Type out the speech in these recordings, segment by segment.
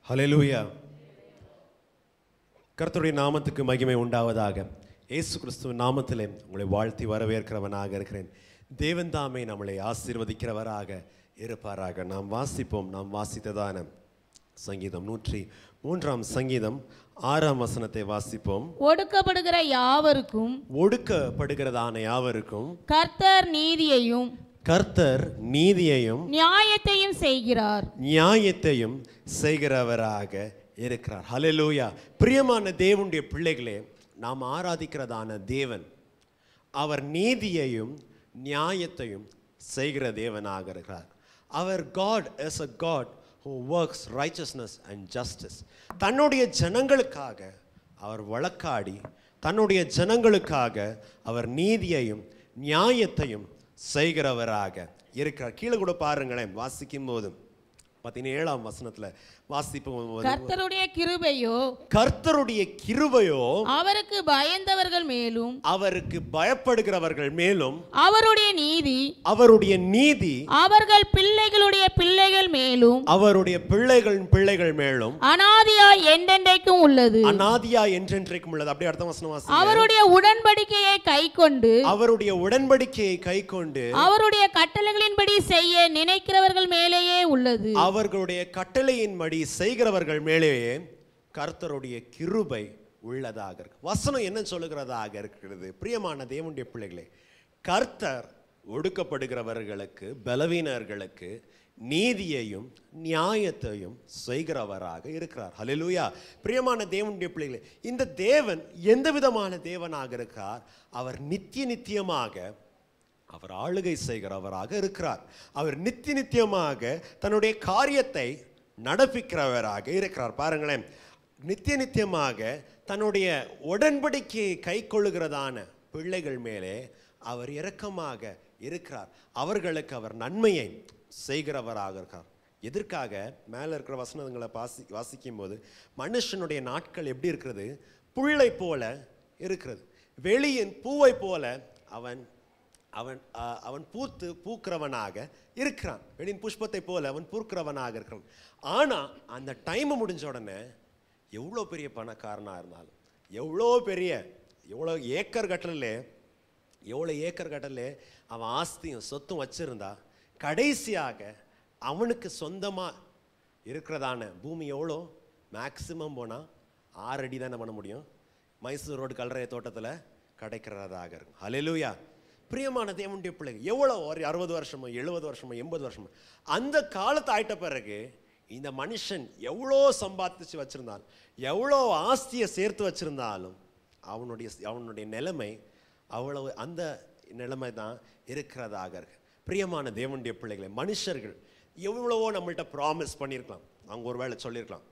ஹல்லேலூயா. கர்த்தருடைய நாமத்துக்கு மகிமை உண்டாவதாக. இயேசு கிறிஸ்துவின் நாமத்திலே உங்களை வாழ்த்தி வரவேற்கிறவனாக இருக்கிறேன். தேவன் தாமே நம்மளை ஆசீர்வதிக்கிறவராக இருப்பாராக. நாம் வாசிப்போம். நாம் வாசித்ததான சங்கீதம் 103 சங்கீதம் 6 வசனத்தை வாசிப்போம். ஒடுக்கப்படுகிற யாவருக்கும், ஒடுக்கப்படுகிறதான யாவருக்கும் கர்த்தர் நீதியையும் நியாயத்தையும் செய்கிறார். நியாயத்தையும் செய்கிறவராக இருக்கிறார். ஹல்லேலூயா. பிரியமான தேவனுடைய பிள்ளைகளே, நாம் ஆராதிக்கிறதான தேவன் அவர் நீதியையும் நியாயத்தையும் செய்கிற தேவனாக இருக்கிறார். அவர் God is a God who works righteousness and justice. தன்னுடைய ஜனங்களுக்காக அவர் வழக்காடி, தன்னுடைய ஜனங்களுக்காக அவர் நீதியையும் நியாயத்தையும் செய்கிறவராக இருக்கிறார். கீழே கூட பாருங்களேன், வாசிக்கும் போது 17 வசனத்துல வாசிப்போம். கர்த்தருடைய கிருபையோ அவருக்கு பயந்தவர்கள் மேலும், அவருக்கு பயப்படுகிறவர்கள் மேலும், அவருடைய நீதி அவர்கள் பிள்ளைகளுடைய பிள்ளைகள் மேலும், அவருடைய பிள்ளைகள் மேலும் அனாதியாய் என்றென்றைக்கும் உள்ளது. அனாதியாய் என்றென்றைக்கும் உள்ளது. அப்படியே அடுத்த வசனம் வாசிங்க. அவருடைய உடன்படிக்கையை கைக்கொண்டு அவருடைய கட்டளைகளின்படி செய்ய நினைக்கிறவர்கள் மேலேயே உள்ளது. அவர்களுடைய கட்டளையின்படி செய்கிறவர்கள் மேலேயே கர்த்தருடைய கிருபை உள்ளதாக இருக்கு. வசனம் என்ன சொல்லுகிறதாக இருக்கிறது? பிரியமான தேவனுடைய பிள்ளைகளே, கர்த்தர் ஒடுக்கப்படுகிறவர்களுக்கு, பலவீனர்களுக்கு நீதியையும் நியாயத்தையும் செய்கிறவராக இருக்கிறார். ஹல்லேலூயா. பிரியமான தேவனுடைய பிள்ளைகளே, இந்த தேவன் எந்த விதமான தேவனாக இருக்கிறார்? அவர் நித்தியமாக அவர் ஆளுகை செய்கிறவராக இருக்கிறார். அவர் நித்தியமாக தன்னுடைய காரியத்தை நடப்பிக்கிறவராக இருக்கிறார். பாருங்களேன், நித்தியமாக தன்னுடைய உடன்படிக்கையை கை கொள்ளுகிறதான பிள்ளைகள் மேலே அவர் இரக்கமாக இருக்கிறார். அவர்களுக்கு அவர் நன்மையை செய்கிறவராக இருக்கார். எதற்காக? மேலே இருக்கிற வசனங்களை வாசிக்கும் போது, மனுஷனுடைய நாட்கள் எப்படி இருக்கிறது? புல்லை போல இருக்கிறது. வெளியின் பூவை போல அவன் அவன் அவன் பூக்கிறவனாக இருக்கிறான். வெளியின் புஷ்பத்தை போல அவன் பூக்கிறவனாக இருக்கிறான். ஆனால் அந்த டைம் முடிஞ்ச உடனே எவ்வளோ பெரிய பணக்காரனாக இருந்தாலும், எவ்வளோ ஏக்கர் கட்டலே அவன் ஆஸ்தியும் சொத்தும் வச்சிருந்தா, கடைசியாக அவனுக்கு சொந்தமாக இருக்கிறதான பூமி எவ்வளோ? மேக்சிமம் போனால் 6 அடி தானே பண்ண முடியும். மைசூர் ரோடு கல்லறை தோட்டத்தில் கிடைக்கிறதாக இருக்கும். ஹல்லேலூயா. பிரியமான தேவனுடைய பிள்ளைங்க, எவ்வளோ ஒரு 60 வருஷமோ 70 வருஷமோ 80 வருஷமோ அந்த காலத்தை ஆயிட்ட பிறகு இந்த மனுஷன் எவ்வளோ சம்பாதிச்சு வச்சிருந்தாலும், எவ்வளோ ஆஸ்தியை சேர்த்து வச்சிருந்தாலும் அவனுடைய நிலைமை அவ்வளவு அந்த நிலைமை தான் இருக்கிறதாக இருக்கு. பிரியமான தேவனுடைய பிள்ளைகளை, மனுஷர்கள் எவ்வளவோ நம்மள்கிட்ட ப்ராமிஸ் பண்ணியிருக்கலாம். அவங்க ஒரு வேளை சொல்லியிருக்கலாம்,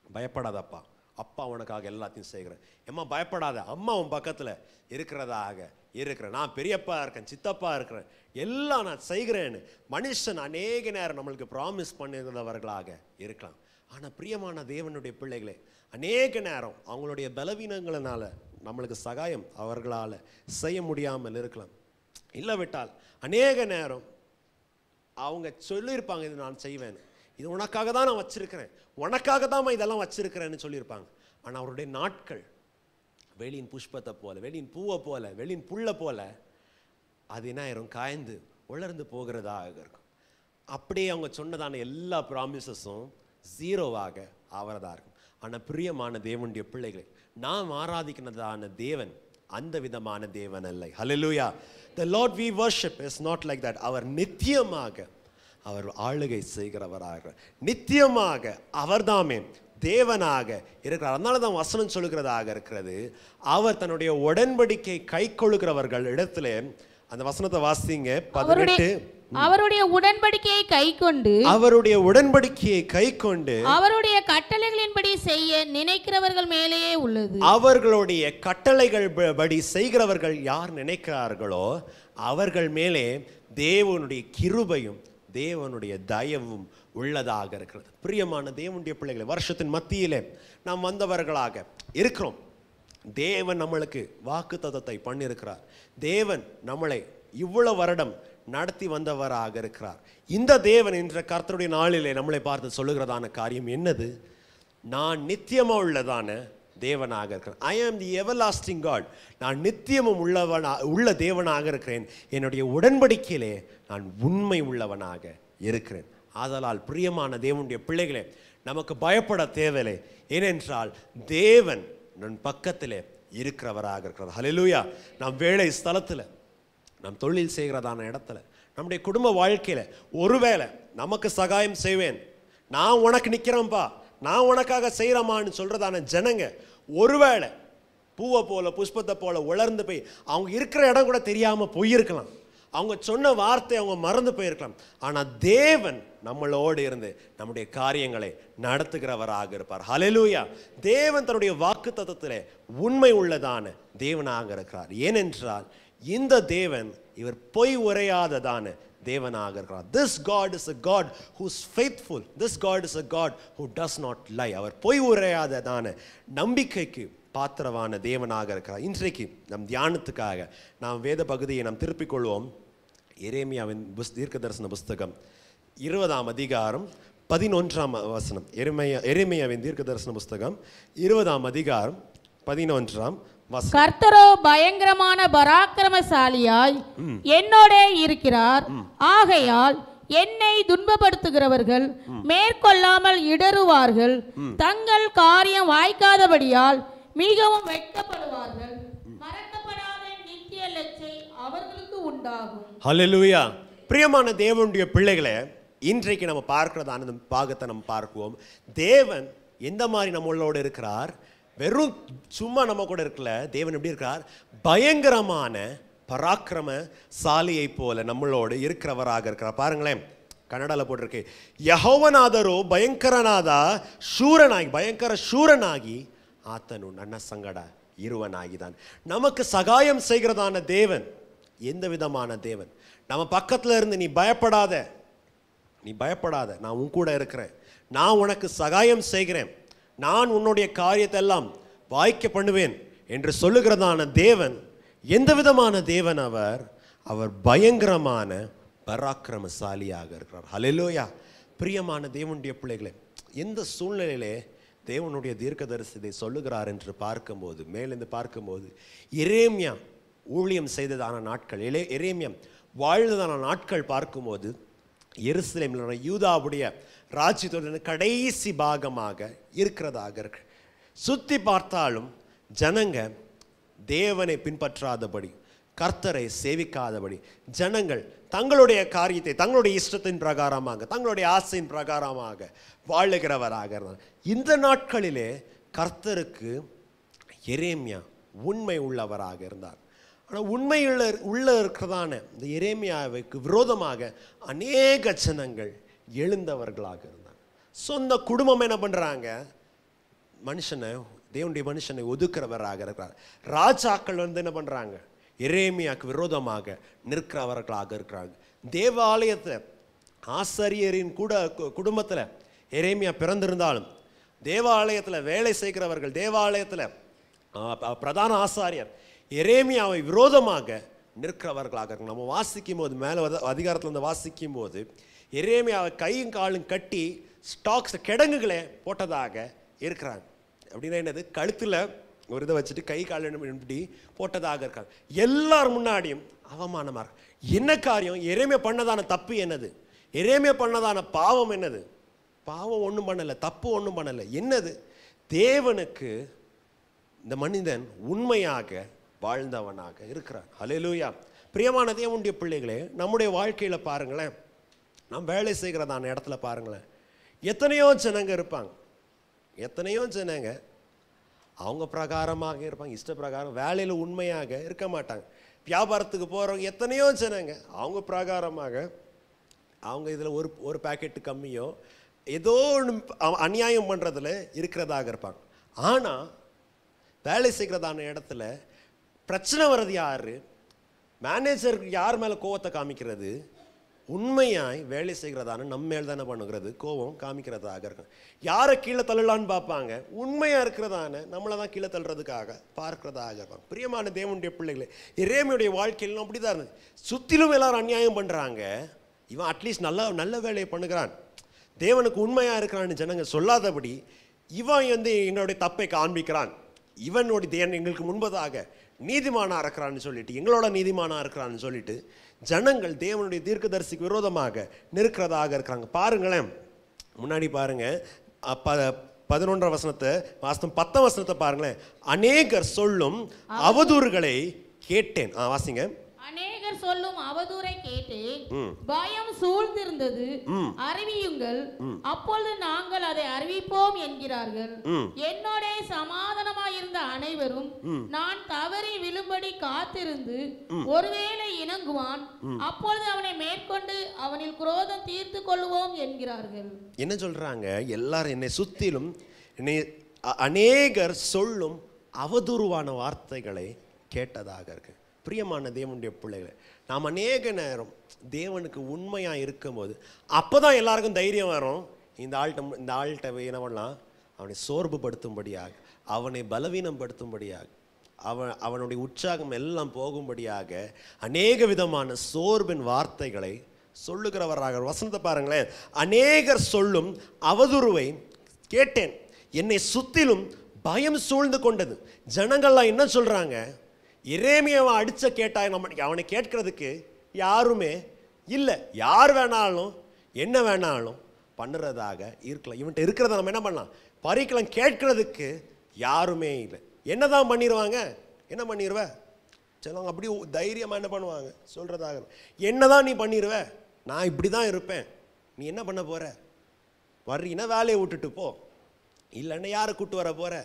பயப்படாதப்பா, அப்பா உனக்காக எல்லாத்தையும் செய்கிறேன். அம்மா பயப்படாத, அம்மா உன் பக்கத்தில் இருக்கிறேன், நான் பெரியப்பா இருக்கேன், சித்தப்பா இருக்கிறேன், எல்லாம் நான் செய்கிறேன்னு மனுஷன் அநேக நேரம் நம்மளுக்கு ப்ராமிஸ் பண்ணியிருந்தவர்களாக இருக்கலாம். ஆனால் பிரியமான தேவனுடைய பிள்ளைகளே, அநேக நேரம் அவங்களுடைய பலவீனங்களினால நம்மளுக்கு சகாயம் அவர்களால் செய்ய முடியாமல் இருக்கலாம். இல்லை விட்டால் அநேக நேரம் அவங்க சொல்லியிருப்பாங்க, இது நான் செய்வேன், இது உனக்காக தான் நான் வச்சிருக்கிறேன், உனக்காக தான் இதெல்லாம் வச்சிருக்கிறேன்னு சொல்லியிருப்பாங்க. ஆனால் அவருடைய நாட்கள் வெளியின் புஷ்பத்தை போல, வெளியின் பூவை போல, வெளியின் புல்லை போல அது என்ன ஆயிரும்? காய்ந்து உலர்ந்து போகிறதாக இருக்கும். அப்படியே அவங்க சொன்னதான எல்லா ப்ராமிசஸும் ஜீரோவாக ஆகிறதா இருக்கும். ஆனால் பிரியமான தேவனுடைய பிள்ளைகளை, நாம் ஆராதிக்கிறதான தேவன் அந்த விதமான தேவன் அல்ல. ஹல்லேலூயா. The Lord we worship is not like that. அவர் நித்தியமாக அவர் ஆளுகை செய்கிறவராக, நித்தியமாக அவர்தாமே தேவனாக இருக்கிறார். அதனால தான் வசனம் சொல்லுகிறதாக இருக்கிறது, அவர் தன்னுடைய உடன்படிக்கை கை கொள்ளுகிறவர்கள் இடத்துல. அந்த வசனத்தை வாசிங்க. 18. அவருடைய உடன்படிக்கையை கைக்கொண்டு அவருடைய கட்டளைகளின்படி செய்ய நினைக்கிறவர்கள் மேலேயே உள்ளது. அவர்களுடைய கட்டளைகள் படி செய்கிறவர்கள் யார் நினைக்கிறார்களோ அவர்கள் மேலே தேவனுடைய கிருபையும் தேவனுடைய தயவும் உள்ளதாக இருக்கிறது. பிரியமான தேவனுடைய பிள்ளைகளை, வருஷத்தின் மத்தியிலே நாம் வந்தவர்களாக இருக்கிறோம். தேவன் நம்மளுக்கு வாக்குத்தத்தத்தை பண்ணியிருக்கிறார். தேவன் நம்மளை இவ்வளவு வருடம் நடத்தி வந்தவராக இருக்கிறார். இந்த தேவன் என்ற கர்த்தருடைய நாளிலே நம்மளை பார்த்து சொல்லுகிறதான காரியம் என்னது? நான் நித்தியமா உள்ளதான தேவனாக இருக்கிறேன். ஐ ஆம் தி எவர்லாஸ்டிங் காட். நான் நித்தியமும் உள்ள தேவனாக இருக்கிறேன். என்னுடைய உடன்படிக்கையிலே நான் உண்மை உள்ளவனாக இருக்கிறேன். ஆதலால் பிரியமான தேவனுடைய பிள்ளைகளே, நமக்கு பயப்பட தேவையில்லை. ஏனென்றால் தேவன் நம் பக்கத்திலே இருக்கிறவராக இருக்கிறார். ஹல்லேலூயா. நம் வேலை ஸ்தலத்தில், நம் தொழில் செய்கிறதான இடத்துல, நம்முடைய குடும்ப வாழ்க்கையில் ஒருவேளை நமக்கு சகாயம் செய்வேன், நான் உனக்கு நிற்கிறேன்ப்பா, நான் உனக்காக செய்கிறமான்னு சொல்கிறதான ஜனங்க ஒருவேளை பூவை போல புஷ்பத்தை போல உலர்ந்து போய் அவங்க இருக்கிற இடம் கூட தெரியாமல் போயிருக்கலாம். அவங்க சொன்ன வார்த்தை அவங்க மறந்து போயிருக்கலாம். ஆனால் தேவன் நம்மளோடு இருந்து நம்முடைய காரியங்களை நடத்துகிறவராக இருப்பார். ஹல்லேலூயா. தேவன் தன்னுடைய வாக்குத்தத்தத்திலே உண்மை உள்ளதான தேவனாக இருக்கிறார். ஏனென்றால் இந்த தேவன் இவர் பொய் உரையாததான தேவனாக இருக்கிறார். This God is a God who is faithful. This God is a God who does not lie. அவர் பொய் உரையாததான நம்பிக்கைக்கு பாத்திரவான தேவனாக இருக்கிறார். இன்றைக்கு நம் தியானத்துக்காக நாம் வேத பகுதியை நாம் திருப்பிக் கொள்வோம். எரேமியாவின் தீர்க்கதரிசன புஸ்தகம் 20ஆம் அதிகாரம் 11ஆம் வசனம். எரேமியாவின் தீர்க்கதரிசன புஸ்தகம் 20ஆம் அதிகாரம் 11ஆம் வசனம். கர்த்தரோ பயங்கரமான பராக்கிரமசாலியாய் என்னோட இருக்கிறார். ஆகையால் என்னை துன்பப்படுத்துகிறவர்கள் மேற்கொள்ளாமல் இடறுவார்கள். தங்கள் காரியம் வாய்க்காதபடியால் மிகவும் வெட்கப்படுவார்கள். மறக்கப்படாத நித்திய லட்சை அவர்களுக்கு உண்டாகும். ஹல்லேலூயா. பிரியமான தேவனுடைய பிள்ளைகளே, இன்றைக்கு நம்ம பார்க்கிறதான பாகத்தை நம்ம பார்க்குவோம். தேவன் எந்த மாதிரி நம்மளோட இருக்கிறார்? வெறும் சும்மா நம்ம கூட இருக்கல. தேவன் எப்படி இருக்கிறார்? பயங்கரமான பராக்கிரமசாலியை போல நம்மளோடு இருக்கிறவராக இருக்கிறார். பாருங்களேன், கன்னடால போட்டிருக்கு, ಯೆಹೋವನಾದರೂ ಭಯಂಕರನಾದ ಶೂರನಾಗಿ, பயங்கர ಶೂರನಾಗಿ ஆத்தனு ನನ್ನ ಸಂಗಡ இருவனாகிதான். நமக்கு சகாயம் செய்கிறதான தேவன் எந்த விதமான தேவன்? நம்ம பக்கத்தில் இருந்து நீ பயப்படாத, நீ பயப்படாத, நான் உன் கூட இருக்கிறேன், நான் உனக்கு சகாயம் செய்கிறேன், நான் உன்னுடைய காரியத்தை எல்லாம் வாய்க்க பண்ணுவேன் என்று சொல்லுகிறதான தேவன் எந்த விதமான தேவன்? அவர் பயங்கரமான பராக்கிரமசாலியாக இருக்கிறார். ஹல்லேலூயா. பிரியமான தேவனுடைய பிள்ளைகளே, எந்த சூழ்நிலையிலே தேவனுடைய தீர்க்கதரிசி இதை சொல்லுகிறார் என்று பார்க்கும்போது, மேலிருந்து பார்க்கும்போது, எரேமியா ஊழியம் செய்ததான நாட்கள், எரேமியா வாழ்ந்ததான நாட்கள் பார்க்கும்போது, எருசலேமில் யூதாவுடைய ராஜ்யத்தோட கடைசி பாகமாக இருக்கிறதாக இருக்கு. சுற்றி பார்த்தாலும் ஜனங்க தேவனை பின்பற்றாதபடி, கர்த்தரை சேவிக்காதபடி, ஜனங்கள் தங்களுடைய காரியத்தை தங்களுடைய இஷ்டத்தின் பிரகாரமாக, தங்களுடைய ஆசையின் பிரகாரமாக வாழுகிறவராக இருந்தார். இந்த நாட்களிலே கர்த்தருக்கு எரேமியா உண்மை உள்ளவராக இருந்தார். ஆனால் உண்மை உள்ள இருக்கிறதான இந்த எரேமியாவுக்கு விரோதமாக அநேக ஜனங்கள் எழுந்தவர்களாக இருந்தாங்க. சொந்த குடும்பம் என்ன பண்ணுறாங்க? தேவனுடைய மனுஷனை ஒதுக்கிறவராக இருக்கிறார். ராஜாக்கள் என்ன பண்ணுறாங்க? எரேமியாவுக்கு விரோதமாக நிற்கிறவர்களாக இருக்கிறாங்க. தேவாலயத்தில் ஆசாரியரின் குடும்பத்தில் எரேமியா பிறந்திருந்தாலும், தேவாலயத்தில் வேலை செய்கிறவர்கள், தேவாலயத்தில் பிரதான ஆசாரியர் எரேமியாவை விரோதமாக நிற்கிறவர்களாக இருக்கு. நம்ம வாசிக்கும் போது, மேலே அதிகாரத்தில் வந்து வாசிக்கும் போது, எரேமியாவை கையும் காலும் கட்டி ஸ்டாக்ஸ் கிடங்குகளை போட்டதாக இருக்கிறாங்க. அப்படின்னா என்னது? கழுத்தில் ஒரு இதை வச்சுட்டு கை கால் இப்படி போட்டதாக இருக்காங்க. எல்லார் முன்னாடியும் அவமானமாக இருக்கு. என்ன காரியம்? எரேமியா பண்ணதான தப்பு என்னது? எரேமியா பண்ணதான பாவம் என்னது? பாவம் ஒன்றும் பண்ணலை, தப்பு ஒன்றும் பண்ணலை. என்னது? தேவனுக்கு இந்த மனிதன் உண்மையாக வாழ்ந்தவனாக இருக்கிறான். ஹல்லேலூயா. பிரியமான தேவனுடைய பிள்ளைகளே, நம்முடைய வாழ்க்கையில் பாருங்களேன், நாம் வேலை செய்கிறதான இடத்துல பாருங்களேன், எத்தனையோ ஜனங்க இருப்பாங்க. எத்தனையோ ஜனங்க அவங்க பிரகாரமாக இருப்பாங்க, இஷ்ட பிரகாரம், வேலையில் உண்மையாக இருக்க மாட்டாங்க. வியாபாரத்துக்கு போகிறவங்க எத்தனையோ ஜனங்க அவங்க பிரகாரமாக, அவங்க இதில் ஒரு பேக்கெட்டு கம்மியோ ஏதோ ஒன்று அநியாயம் பண்ணுறதுல இருக்கிறதாக இருப்பாங்க. ஆனால் வேலை செய்கிறதான இடத்துல பிரச்சனை வர்றது யார்? மேனேஜருக்கு யார் மேலே கோவத்தை காமிக்கிறது? உண்மையாய் வேலை செய்கிறதான நம்ம மேல் தானே பண்ணுகிறது கோபம் காமிக்கிறதாக இருக்கும். யாரை கீழே தள்ளலான்னு பார்ப்பாங்க? உண்மையாக இருக்கிறதான நம்மளை தான் கீழே தள்ளுறதுக்காக பார்க்கிறதாக இருக்கும். பிரியமான தேவனுடைய பிள்ளைகளே, எரேமியாவுடைய வாழ்க்கையிலும் அப்படி தான் இருந்தது. சுற்றிலும் எல்லாரும் அநியாயம் பண்ணுறாங்க, இவன் அட்லீஸ்ட் நல்ல வேலையை பண்ணுகிறான், தேவனுக்கு உண்மையாக இருக்கிறான்னு ஜனங்க சொல்லாதபடி இவன் வந்து எங்களுடைய தப்பை காண்பிக்கிறான், இவனுடைய தேவன் எங்களுக்கு முன்பதாக நீதிமானா இருக்கிறான்னு சொல்லிட்டு, எங்களோட நீதிமானா இருக்கிறான்னு சொல்லிட்டு ஜனங்கள் தேவனுடைய தீர்க்கதரிசிக்கு விரோதமாக நிற்கிறதாக இருக்கிறாங்க. பாருங்களேன், முன்னாடி பாருங்க 11 வசனத்தை வாசித்தோம். 10 வசனத்தை பாருங்களேன். அநேகர் சொல்லும் அவதூறுகளை கேட்டேன். வாசிங்க. அநேகர் சொல்லும் அவதூறை கேட்டேன், பயம் சூழ்ந்திருந்தது, அறிவியுங்கள், அப்பொழுது நாங்கள் அதை அறிவிப்போம் என்கிறார்கள். என்னோட சமாதானமாயிருந்த அனைவரும் நான் தவறி விழும்படி காத்திருந்து ஒருவேளை இணங்குவான், அப்பொழுது அவனை மேற்கொண்டு அவனில் குரோதம் தீர்த்து கொள்வோம் என்கிறார்கள். என்ன சொல்றாங்க? எல்லாரும் என்னை சுத்திலும் என்னை அநேகர் சொல்லும் அவதூறுவான வார்த்தைகளை கேட்டதாக இருக்கு. பிரியமான தேவனுடைய பிள்ளைகளை, நாம் அநேக நேரம் தேவனுக்கு உண்மையாக இருக்கும்போது அப்போ தான் எல்லாருக்கும் தைரியம் வரும். இந்த ஆள்கிட்ட என்ன பண்ணலாம்? அவனை சோர்வுபடுத்தும்படியாக, அவனை பலவீனப்படுத்தும்படியாக, அவனுடைய உற்சாகம் எல்லாம் போகும்படியாக அநேக விதமான சோர்வின் வார்த்தைகளை சொல்லுகிறவராக. வசனத்தை பாருங்களேன். அநேகர் சொல்லும் அவதூறுவை கேட்டேன், என்னை சுத்திலும் பயம் சூழ்ந்து கொண்டது. ஜனங்கள்லாம் என்ன சொல்றாங்க? எரேமியாவை அடிச்ச கேட்டாய், அவனை கேட்கறதுக்கு யாருமே இல்லை. யார் வேணாலும் என்ன வேணாலும் பண்ணுறதாக இருக்கலாம். இவன்ட்டு இருக்கிறத நம்ம என்ன பண்ணலாம்? பறிக்கலாம். கேட்கறதுக்கு யாருமே இல்லை. என்னதான் பண்ணிடுவாங்க? என்ன பண்ணிடுவ? சிலவங்க அப்படி தைரியமாக என்ன பண்ணுவாங்க? சொல்கிறதாக, என்னதான் நீ பண்ணிடுவ? நான் இப்படி தான் இருப்பேன், நீ என்ன பண்ண போகிற? வர்றீன்னா வேலையை விட்டுட்டு போ, இல்லைன்னா யாரை கூட்டு வர போகிற?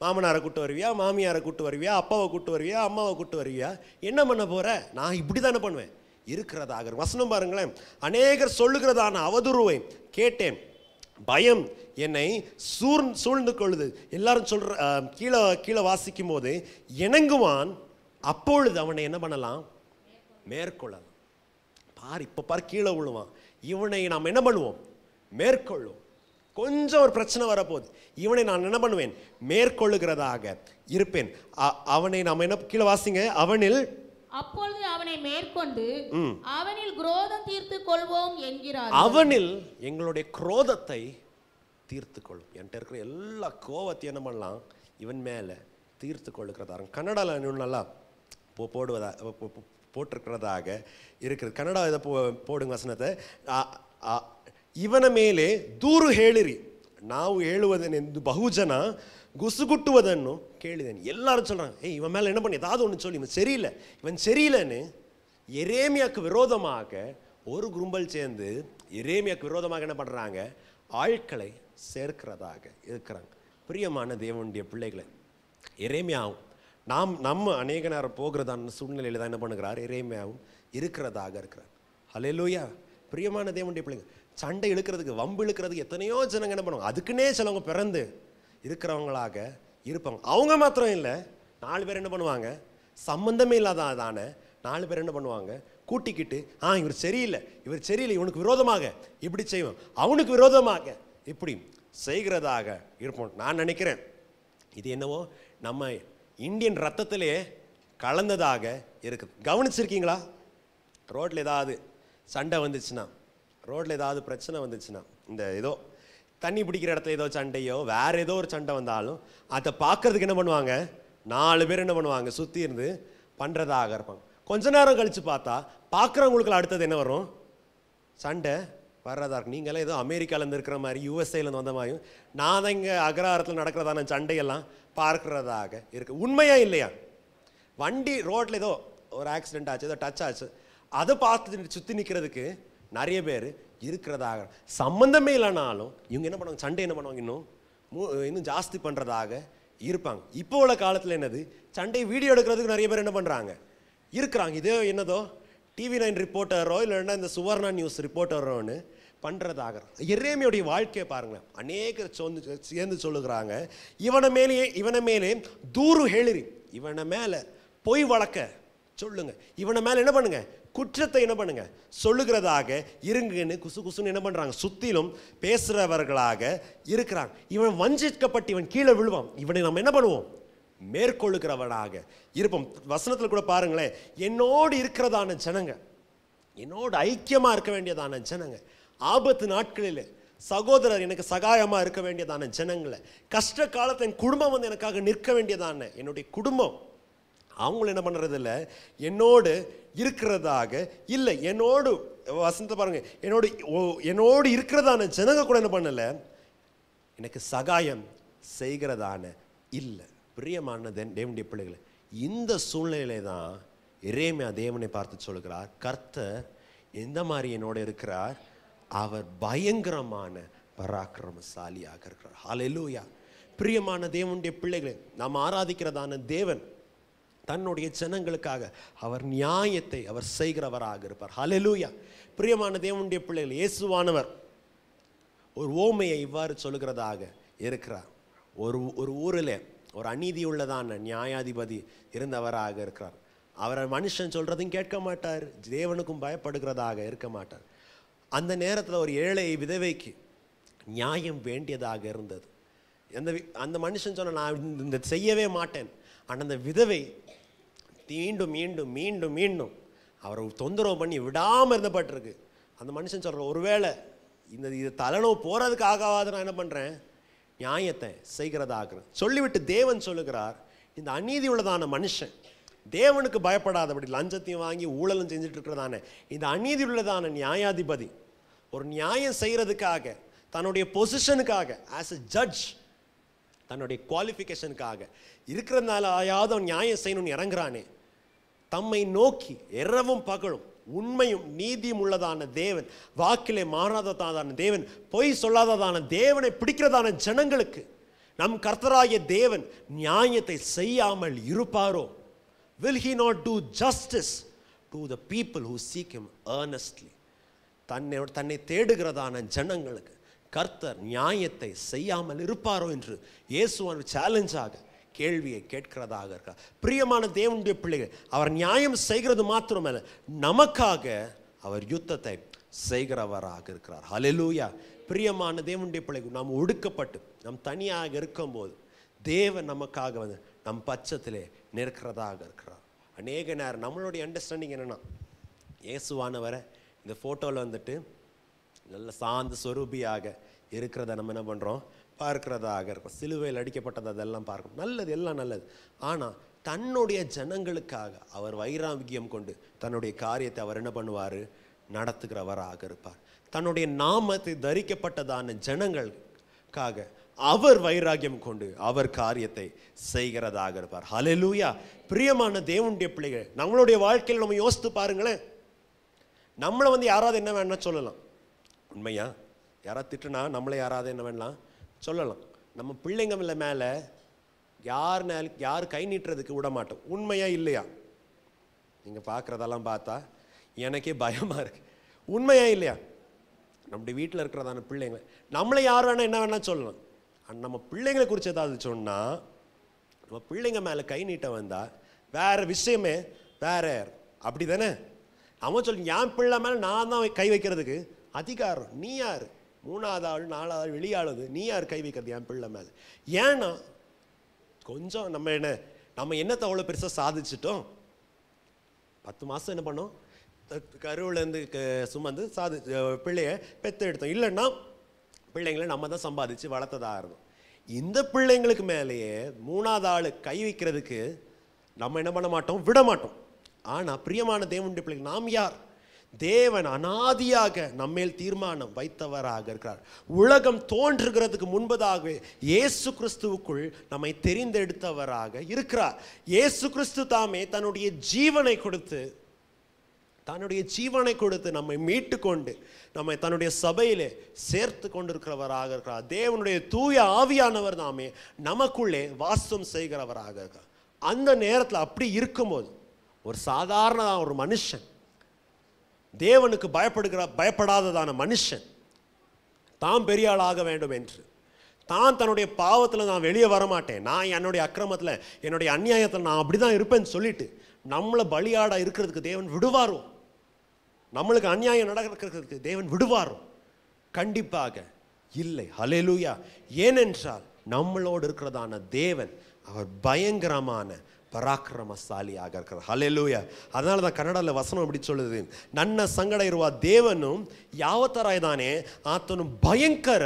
மாமனாரை கூட்டு வருவியா, மாமியாரை கூட்டு வருவியா, அப்பாவை கூட்டு வருவியா, அம்மாவை கூட்டு வருவியா? என்ன பண்ண போகிற? நான் இப்படி தானே பண்ணுவேன் இருக்கிறதாக. வசனம் பாருங்களேன். அநேகர் சொல்லுகிறதான அவதூறுவை கேட்டேன், பயம் என்னை சூழ்ந்து கொள்ளுது. எல்லாரும் சொல்ற கீழே வாசிக்கும் போது இணங்குவான், அப்பொழுது அவனை என்ன பண்ணலாம்? மேற்கொள்ளலாம். இப்போ பார் கீழே விழுவான். இவனை நாம் என்ன பண்ணுவோம்? மேற்கொள்ளும். கொஞ்சம் ஒரு பிரச்சனை வரப்போகுது, இவனை நான் என்ன பண்ணுவேன்? மேற்கொள்ளுகிறதாக இருப்பேன். அவனை நாம் என்ன, கீழே வாசிங்க. அவனில், அப்பொழுது அவனை மேற்கொண்டு அவனில் குரோதம் தீர்த்து கொள்வோம் என்கிறார். அவனில் எங்களுடைய குரோதத்தை தீர்த்து கொள்ளும். என்கிட்ட இருக்கிற எல்லா கோவத்தையும் என்ன பண்ணலாம்? இவன் மேலே தீர்த்து கொள்ளுகிறதாக. கன்னடாவில் இன்னும் நல்லா போட்டிருக்கிறதாக இருக்கிறது. கன்னடா இதை போடுங்க வசனத்தை. ಇವನ ಮೇಲೆ ದೂರು ಹೇಳಿರಿ, ನಾವು ಹೇಳುವುದನ್ನೆಂದು ಬಹುಜನ ಗುಸುಗುಟ್ಟುವುದನ್ನು ಕೇಳಿದ್ದೇನೆ. எல்லாரும் சொல்றாங்க, ஏய் இவன் மேலே என்ன பண்ணி ஏதாவது ஒன்று சொல்லி இவன் சரியில்லைன்னு எரேமியாக்கு விரோதமாக ஒரு கும்பல் சேர்ந்து எரேமியாக்கு விரோதமாக என்ன பண்ணுறாங்க? ஆட்களை சேர்க்கிறதாக இருக்கிறாங்க. பிரியமான தேவனுடைய பிள்ளைகளை, எரேமியாவும் நம்ம அநேக நேரம் போகிறதான சூழ்நிலையில் தான் என்ன பண்ணுகிறார்? எரேமியாவும் இருக்கிறதாக இருக்கிறார். ஹல்லேலூயா. பிரியமான தேவனுடைய பிள்ளைங்க, சண்டை இழுக்கிறதுக்கு, வம்பு இழுக்கிறதுக்கு எத்தனையோ ஜனங்க என்ன பண்ணுவாங்க? அதுக்குன்னே சிலவங்க பிறந்து இருக்கிறவங்களாக இருப்பாங்க. அவங்க மாத்திரம் இல்லை, 4 பேர் என்ன பண்ணுவாங்க? சம்பந்தமே இல்லாதான 4 பேர் என்ன பண்ணுவாங்க? கூட்டிக்கிட்டு, இவர் சரியில்லை, இவனுக்கு விரோதமாக இப்படி செய்வோம், அவனுக்கு விரோதமாக இப்படி செய்கிறதாக இருப்போம். நான் நினைக்கிறேன் இது என்னவோ நம்ம இந்தியன் ரத்தத்திலே கலந்ததாக இருக்குது. கவனிச்சிருக்கீங்களா? ரோட்டில் ஏதாவது சண்டை வந்துச்சுன்னா, ரோட்டில் ஏதாவது பிரச்சனை வந்துச்சுன்னா, இந்த ஏதோ தண்ணி பிடிக்கிற இடத்துல ஏதோ சண்டையோ வேறு ஏதோ ஒரு சண்டை வந்தாலும் அதை பார்க்கறதுக்கு என்ன பண்ணுவாங்க? 4 பேர் என்ன பண்ணுவாங்க? சுற்றி இருந்து பண்ணுறதாக இருப்பாங்க. கொஞ்ச நேரம் கழித்து பார்த்தா பார்க்குறவங்களுக்கு அடுத்தது என்ன வரும்? சண்டை வர்றதா இருக்கும். நீங்களே ஏதோ அமெரிக்காவிலேருந்து இருக்கிற மாதிரி, யூஎஸ்ஏலேருந்து வந்த மாதிரியும் நான் தான் இங்கே அக்ரஹாரத்தில் நடக்கிறதான சண்டையெல்லாம் பார்க்குறதாக இருக்குது. உண்மையா இல்லையா? வண்டி ரோட்டில் ஏதோ ஒரு ஆக்சிடென்ட் ஆச்சு, ஏதோ டச் ஆச்சு, அதை பார்த்து சுற்றி நிற்கிறதுக்கு நிறைய பேர் இருக்கிறதாக. சம்பந்தமே இல்லைனாலும் இவங்க என்ன பண்ணுவாங்க? சண்டை என்ன பண்ணுவாங்க? இன்னும் ஜாஸ்தி பண்ணுறதாக இருப்பாங்க. இப்போ உள்ள காலத்தில் என்னது? சண்டையை வீடியோ எடுக்கிறதுக்கு நிறைய பேர் என்ன பண்ணுறாங்க? இருக்கிறாங்க. இதே என்னதோ TV9 ரிப்போர்ட்டரோ இல்லைன்னா இந்த சுவர்ணா நியூஸ் ரிப்போர்ட்டரோன்னு பண்ணுறதாக. எரேமியாவுடைய வாழ்க்கையை பாருங்களேன். அநேகர் சேர்ந்து சொல்லுகிறாங்க, இவனை மேலே தூரு ஹேளிரி, இவனை மேலே பொய் வழக்க சொல்லுங்க, இவனை மேலே என்ன பண்ணுங்க? குற்றத்தை என்ன பண்ணுங்க? சொல்லுகிறதாக இருங்கன்னு குசுன்னு என்ன பண்ணுறாங்க? சுத்திலும் பேசுகிறவர்களாக இருக்கிறாங்க. இவன் வஞ்சிக்கப்பட்டு இவன் கீழே விழுவான், இவனை நம்ம என்ன பண்ணுவோம்? மேற்கொள்ளுகிறவனாக இருப்போம். வசனத்தில் கூட பாருங்களேன், என்னோடு இருக்கிறதான ஜனங்க, என்னோடு ஐக்கியமாக இருக்க வேண்டியதான ஜனங்க ஆபத்து நாட்களில் சகோதரர் எனக்கு சகாயமா இருக்க வேண்டியதான ஜனங்களை, கஷ்ட காலத்தை என் குடும்பம் வந்து எனக்காக நிற்க வேண்டியதான என்னுடைய குடும்பம், அவங்களும் என்ன பண்ணுறது இல்லை, என்னோடு இருக்கிறதாக இல்லை. என்னோடு வசந்த பாருங்க, என்னோடு இருக்கிறதான ஜனங்க கூட என்ன பண்ணலை, எனக்கு சகாயம் செய்கிறதான இல்லை. பிரியமான தேவனுடைய பிள்ளைகளை, இந்த சூழ்நிலையில தான் எரேமியா தேவனை பார்த்து சொல்கிறார், கர்த்தர் எந்த மாதிரி என்னோட இருக்கிறார், அவர் பயங்கரமான பராக்கிரமசாலியாக இருக்கிறார். ஹல்லேலூயா. பிரியமான தேவனுடைய பிள்ளைகளை, நாம் ஆராதிக்கிறதான தேவன் தன்னுடைய ஜனங்களுக்காக அவர் நியாயத்தை அவர் செய்கிறவராக இருப்பார். ஹல்லேலூயா. பிரியமான தேவனுடைய பிள்ளைகள், இயேசுவானவர் ஒரு ஓமையை இவ்வாறு சொல்லுகிறதாக இருக்கிறார். ஒரு ஊரில் ஒரு அநீதி உள்ளதான நியாயாதிபதி இருந்தவராக இருக்கிறார். அவரை மனுஷன் சொல்றதையும் கேட்க மாட்டார், தேவனுக்கும் பயப்படுகிறதாக இருக்க மாட்டார். அந்த நேரத்தில் ஒரு ஏழை விதவைக்கு நியாயம் வேண்டியதாக இருந்தது. அந்த மனுஷன் சொன்ன, நான் இந்த செய்யவே மாட்டேன். ஆனால் அந்த விதவை மீண்டும் மீண்டும் மீண்டும் மீண்டும் அவரை தொந்தரவு பண்ணி விடாமல் இருந்தப்பட்டிருக்கு. அந்த மனுஷன் சொல்கிற, ஒருவேளை இது தலைநோவு போகிறதுக்காகவாது நான் என்ன பண்ணுறேன், நியாயத்தை செய்கிறதாக சொல்லிவிட்டு தேவன் சொல்லுகிறார், இந்த அநீதி உள்ளதான மனுஷன் தேவனுக்கு பயப்படாதபடி லஞ்சத்தையும் வாங்கி ஊழலும் செஞ்சுட்டு இருக்கிறதான இந்த அநீதி உள்ளதான நியாயாதிபதி ஒரு நியாயம் செய்கிறதுக்காக, தன்னுடைய பொசிஷனுக்காக, ஆஸ் எ ஜட்ஜ், தன்னுடைய குவாலிஃபிகேஷனுக்காக இருக்கிறதுனால ஆயாவது அவன் நியாயம் செய்யணும்னு இறங்குறானே, தம்மை நோக்கி இரவும் பகலும் உண்மையும் நீதியும் உள்ளதான தேவன், வாக்கிலே மாறாததான தேவன், பொய் சொல்லாததான தேவனை பிடிக்கிறதான ஜனங்களுக்கு நம் கர்த்தராகிய தேவன் நியாயத்தை செய்யாமல் இருப்பாரோ? Will he not do justice to the people who seek him earnestly? தன்னை தேடுகிறதான ஜனங்களுக்கு கர்த்தர் நியாயத்தை செய்யாமல் இருப்பாரோ என்று இயேசுவான் சேலஞ்சாக கேள்வியை கேட்கிறதாக இருக்கார். பிரியமான தேவனுடைய பிள்ளைகள், அவர் நியாயம் செய்கிறது மாத்திரமல்ல, நமக்காக அவர் யுத்தத்தை செய்கிறவராக இருக்கிறார். ஹல்லேலூயா. பிரியமான தேவனுடைய பிள்ளைகள், நாம் ஒடுக்கப்பட்டு நாம் தனியாக இருக்கும்போது தேவன் நமக்காக வந்து நம் பட்சத்திலே நிற்கிறதாக இருக்கிறார். அநேக நேரம் நம்மளுடைய அண்டர்ஸ்டாண்டிங் என்னென்னா, இயேசுவானவரை இந்த ஃபோட்டோவில் வந்துட்டு நல்ல சாந்த சொரூபியாக இருக்கிறத நம்ம என்ன பண்ணுறோம், பார்க்கிறதாக இருக்கும். சிலுவையில் அடிக்கப்பட்டது அதெல்லாம் பார்க்கணும், நல்லது, எல்லாம் நல்லது. ஆனால் தன்னுடைய ஜனங்களுக்காக அவர் வைராகியம் கொண்டு தன்னுடைய காரியத்தை அவர் என்ன பண்ணுவார், நடத்துகிறவராக இருப்பார். தன்னுடைய நாமத்தை தரிக்கப்பட்டதான ஜனங்களுக்காக அவர் வைராகியம் கொண்டு அவர் காரியத்தை செய்கிறதாக இருப்பார். ஹல்லேலூயா. பிரியமான தேவனுடைய பிள்ளைகள், நம்மளுடைய வாழ்க்கையில் நம்ம யோசித்து பாருங்களேன். நம்மளை வந்து யாராவது என்ன வேணா சொல்லலாம், உண்மையா? யாராவது திட்டுனா நம்மளை யாராவது என்ன வேணலாம் சொல்லலாம். நம்ம பிள்ளைங்க மேலே யார் கை நீட்டுறதுக்கு விட மாட்டோம், உண்மையா இல்லையா? நீங்கள் பார்க்குறதெல்லாம் பார்த்தா எனக்கே பயமாக இருக்கு, உண்மையா இல்லையா? நம்முடைய வீட்டில் இருக்கிறதான பிள்ளைங்க நம்மளை யார் வேணால் என்ன வேணால் சொல்லலாம். நம்ம பிள்ளைங்களை குறித்து ஏதாவது சொன்னால், நம்ம பிள்ளைங்க மேலே கை நீட்ட வந்தால் வேறு விஷயமே வேற, அப்படி தானே? அவன் சொல்லி என் பிள்ளை மேலே நான் தான் கை வைக்கிறதுக்கு அதிகாரம், நீ யார்? மூணாவது ஆள், நாலாவது ஆள், வெளியாளுது, நீ யார் கை வைக்கிறது என் பிள்ளை மேலே? ஏன்னா கொஞ்சம் நம்ம என்னத்தை அவ்வளோ பெருசாக சாதிச்சிட்டோம். 10 மாதம் என்ன பண்ணோம், கருவிலேருந்து சுமந்து பிள்ளைய பெற்று எடுத்தோம். இல்லைன்னா பிள்ளைங்களை நம்ம தான் சம்பாதிச்சு வளர்த்ததாக இருந்தோம். இந்த பிள்ளைங்களுக்கு மேலேயே மூணாவது ஆள் கை வைக்கிறதுக்கு நம்ம என்ன பண்ண மாட்டோம், விட மாட்டோம். ஆனால் பிரியமான தேவனுடைய பிள்ளைகள், நாம் யார்? தேவன் அனாதியாக நம்மேல் தீர்மானம் வைத்தவராக இருக்கிறார். உலகம் தோன்றுகிறதுக்கு முன்பதாகவே இயேசு கிறிஸ்துவுக்குள் நம்மை தெரிந்தெடுத்தவராக இருக்கிறார். இயேசு கிறிஸ்து தாமே தன்னுடைய ஜீவனை கொடுத்து நம்மை மீட்டு கொண்டு நம்மை தன்னுடைய சபையிலே சேர்த்து கொண்டிருக்கிறவராக இருக்கிறார். தேவனுடைய தூய ஆவியானவர் தாமே நமக்குள்ளே வாசம் செய்கிறவராக இருக்கிறார். அந்த நேரத்தில் அப்படி இருக்கும்போது ஒரு சாதாரண ஒரு மனுஷன், தேவனுக்கு பயப்படாததான மனுஷன், தான் பெரிய ஆளாக வேண்டும் என்று, தான் தன்னுடைய பாவத்தில் நான் வெளியே வரமாட்டேன், நான் என்னுடைய அக்கிரமத்தில் என்னுடைய அநியாயத்தில் நான் அப்படி தான் இருப்பேன்னு சொல்லிட்டு நம்மளை பலியாட இருக்கிறதுக்கு தேவன் விடுவாரோ? நம்மளுக்கு அநியாயம் நடக்கிறதுக்கு தேவன் விடுவாரோ? கண்டிப்பாக இல்லை. ஹல்லேலூயா. ஏனென்றால் நம்மளோடு இருக்கிறதான தேவன் அவர் பயங்கரமான ಪರಾಕ್ರಮಶಾಲಿಯಾಗ இருக்கிறார். ஹல்லேலூயா. அதனால தான் ಕನ್ನಡದಲ್ಲಿ ವಚನ இப்படி சொல்லுது, ನನ್ನ ಸಂಗಡ ಇರುವ ದೇವನು ಯಾವ ತರ ಇದ್ದಾನೆ, ಆತನು ಭಯಂಕರ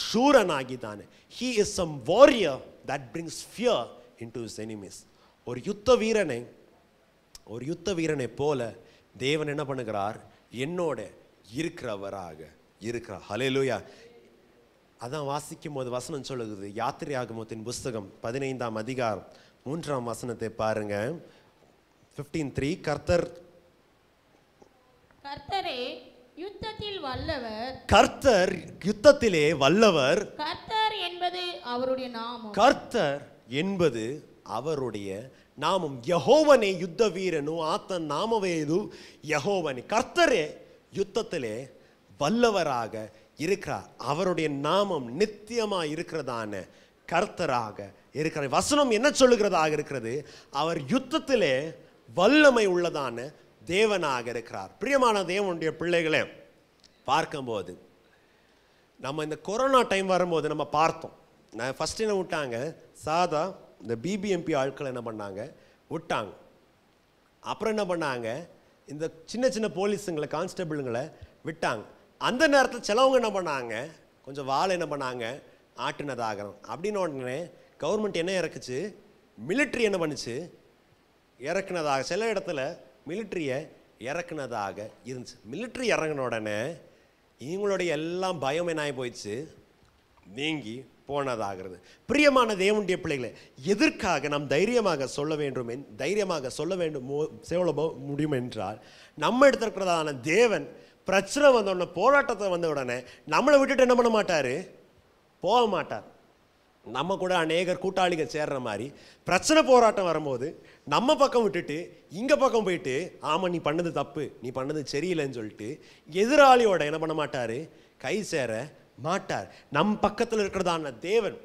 ಶೂರನಾಗಿದ್ದಾನೆ. he is some warrior that brings fear into his enemies. ஒரு யுத்த வீரனை போல தேவன் என்ன பண்ணுகிறார், என்னோட இருக்கிறவராக இருக்கிறார். ஹல்லேலூயா. அதான் வாசிக்கும் போது வசனம் சொல்லுகிறது, யாத்திரையாகமத்தின் புஸ்தகம் 15ஆம் அதிகாரம் 3ஆம் வசனத்தை பாருங்க. 15:3, கர்த்தரே யுத்தத்தில் வல்லவர், கர்த்தர் யுத்தத்திலே வல்லவர், கர்த்தர் என்பது அவருடைய நாமம், கர்த்தர் என்பது அவருடைய நாமம். ಯೆಹೋವನೇ ಯುದ್ಧ ವೀರನು, ಆತನ ನಾಮವೇ ಇದು ಯೆಹೋವನೇ. கர்த்தரே யுத்தத்திலே வல்லவராக இருக்கிறார். அவருடைய நாமம் நித்தியமா இருக்கிறதான கர்த்தராக இருக்கிற வசனம் என்ன சொல்லுகிறதாக இருக்கிறது, அவர் யுத்தத்திலே வல்லமை உள்ளதான தேவனாக இருக்கிறார். பிரியமான தேவனுடைய பிள்ளைகளே, பார்க்கும்போது நம்ம இந்த கொரோனா டைம் வரும்போது நம்ம பார்த்தோம், நான் ஃபர்ஸ்ட் என்ன விட்டாங்க, சாதா இந்த பிபிஎம்பி ஆட்கள் என்ன பண்ணாங்க, விட்டாங்க. அப்புறம் என்ன பண்ணாங்க, இந்த சின்ன சின்ன போலீஸுங்களை கான்ஸ்டபிளுங்களை விட்டாங்க. அந்த நேரத்தில் சிலவங்க என்ன பண்ணாங்க, கொஞ்சம் வாழை என்ன பண்ணாங்க, ஆட்டினதாகணும் அப்படின்னு உடனே கவர்மெண்ட் என்ன இறக்குச்சு, மிலிட்ரி என்ன பண்ணுச்சு, இறக்குனதாக. சில இடத்துல மிலிட்ரியை இறக்குனதாக இருந்துச்சு. மிலிட்ரி இறங்கின உடனே இவங்களுடைய எல்லாம் பயம் என்ன ஆகி போயிடுச்சு, நீங்கி போனதாகிறது. பிரியமான தேவனுடைய பிள்ளைகளை, எதற்காக நாம் தைரியமாக சொல்ல வேண்டும், சொல்ல முடியும் என்றால், நம்ம எடுத்திருக்கிறதான தேவன் பிரச்சனை வந்த உடனே, போராட்டத்தை வந்த உடனே நம்மளை விட்டுட்டு என்ன பண்ண மாட்டார், போக மாட்டார். நம்ம கூட அநேகர் கூட்டாளிகள் சேர்ற மாதிரி பிரச்சனை போராட்டம் வரும்போது நம்ம பக்கம் விட்டுட்டு இங்கே பக்கம் போயிட்டு, ஆமாம் நீ பண்ணது தப்பு, நீ பண்ணது சரியில்லைன்னு சொல்லிட்டு எதிராளியோட என்ன பண்ண மாட்டார், கை சேர மாட்டார். நம் பக்கத்தில் இருக்கிறதான தேவன்,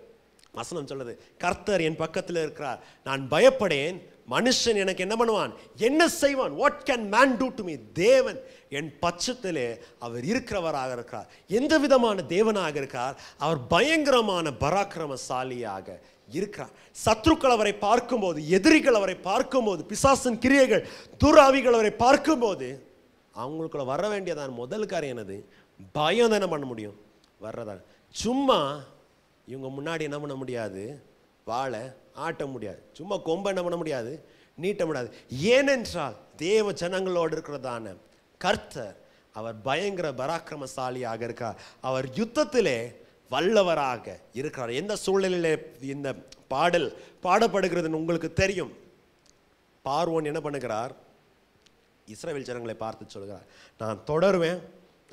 வசனம் சொல்லுது, கர்த்தர் என் பக்கத்தில் இருக்கிறார், நான் பயப்படேன், மனுஷன் எனக்கு என்ன பண்ணுவான், என்ன செய்வான், what can man do to me. தேவன் என் பட்சத்திலே அவர் இருக்கிறவராக இருக்கிறார். எந்த விதமான தேவனாக இருக்கிறார், அவர் பயங்கரமான பராக்கிரமசாலியாக இருக்கிறார். சத்ருக்கள் அவரை பார்க்கும்போது, எதிரிகள் அவரை பார்க்கும்போது, பிசாசின் கிரியைகள் துராவிகள் அவரை பார்க்கும்போது, அவங்களுக்குள்ள வர வேண்டியதான் முதல் காரியம் என்னது, பயம் தானே பண்ண முடியும், வர்றதான். சும்மா இவங்க முன்னாடி என்ன பண்ண முடியாது, வாழை ஆட்ட முடியாது, சும்மா கொம்ப என்ன பண்ண முடியாது, நீட்ட முடியாது. ஏனென்றால் தேவ ஜனங்களோடு இருக்கிறதான கர்த்தர் அவர் பயங்கர பராக்கிரமசாலியாக இருக்கிறார். அவர் யுத்தத்திலே வல்லவராக இருக்கிறார். எந்த சூழ்நிலையிலே இந்த பாடல் பாடப்படுகிறதுன்னு உங்களுக்கு தெரியும். பார்வோன் என்ன பண்ணுகிறார், இஸ்ரவேல் ஜனங்களை பார்த்து சொல்கிறார், நான் தொடருவேன்,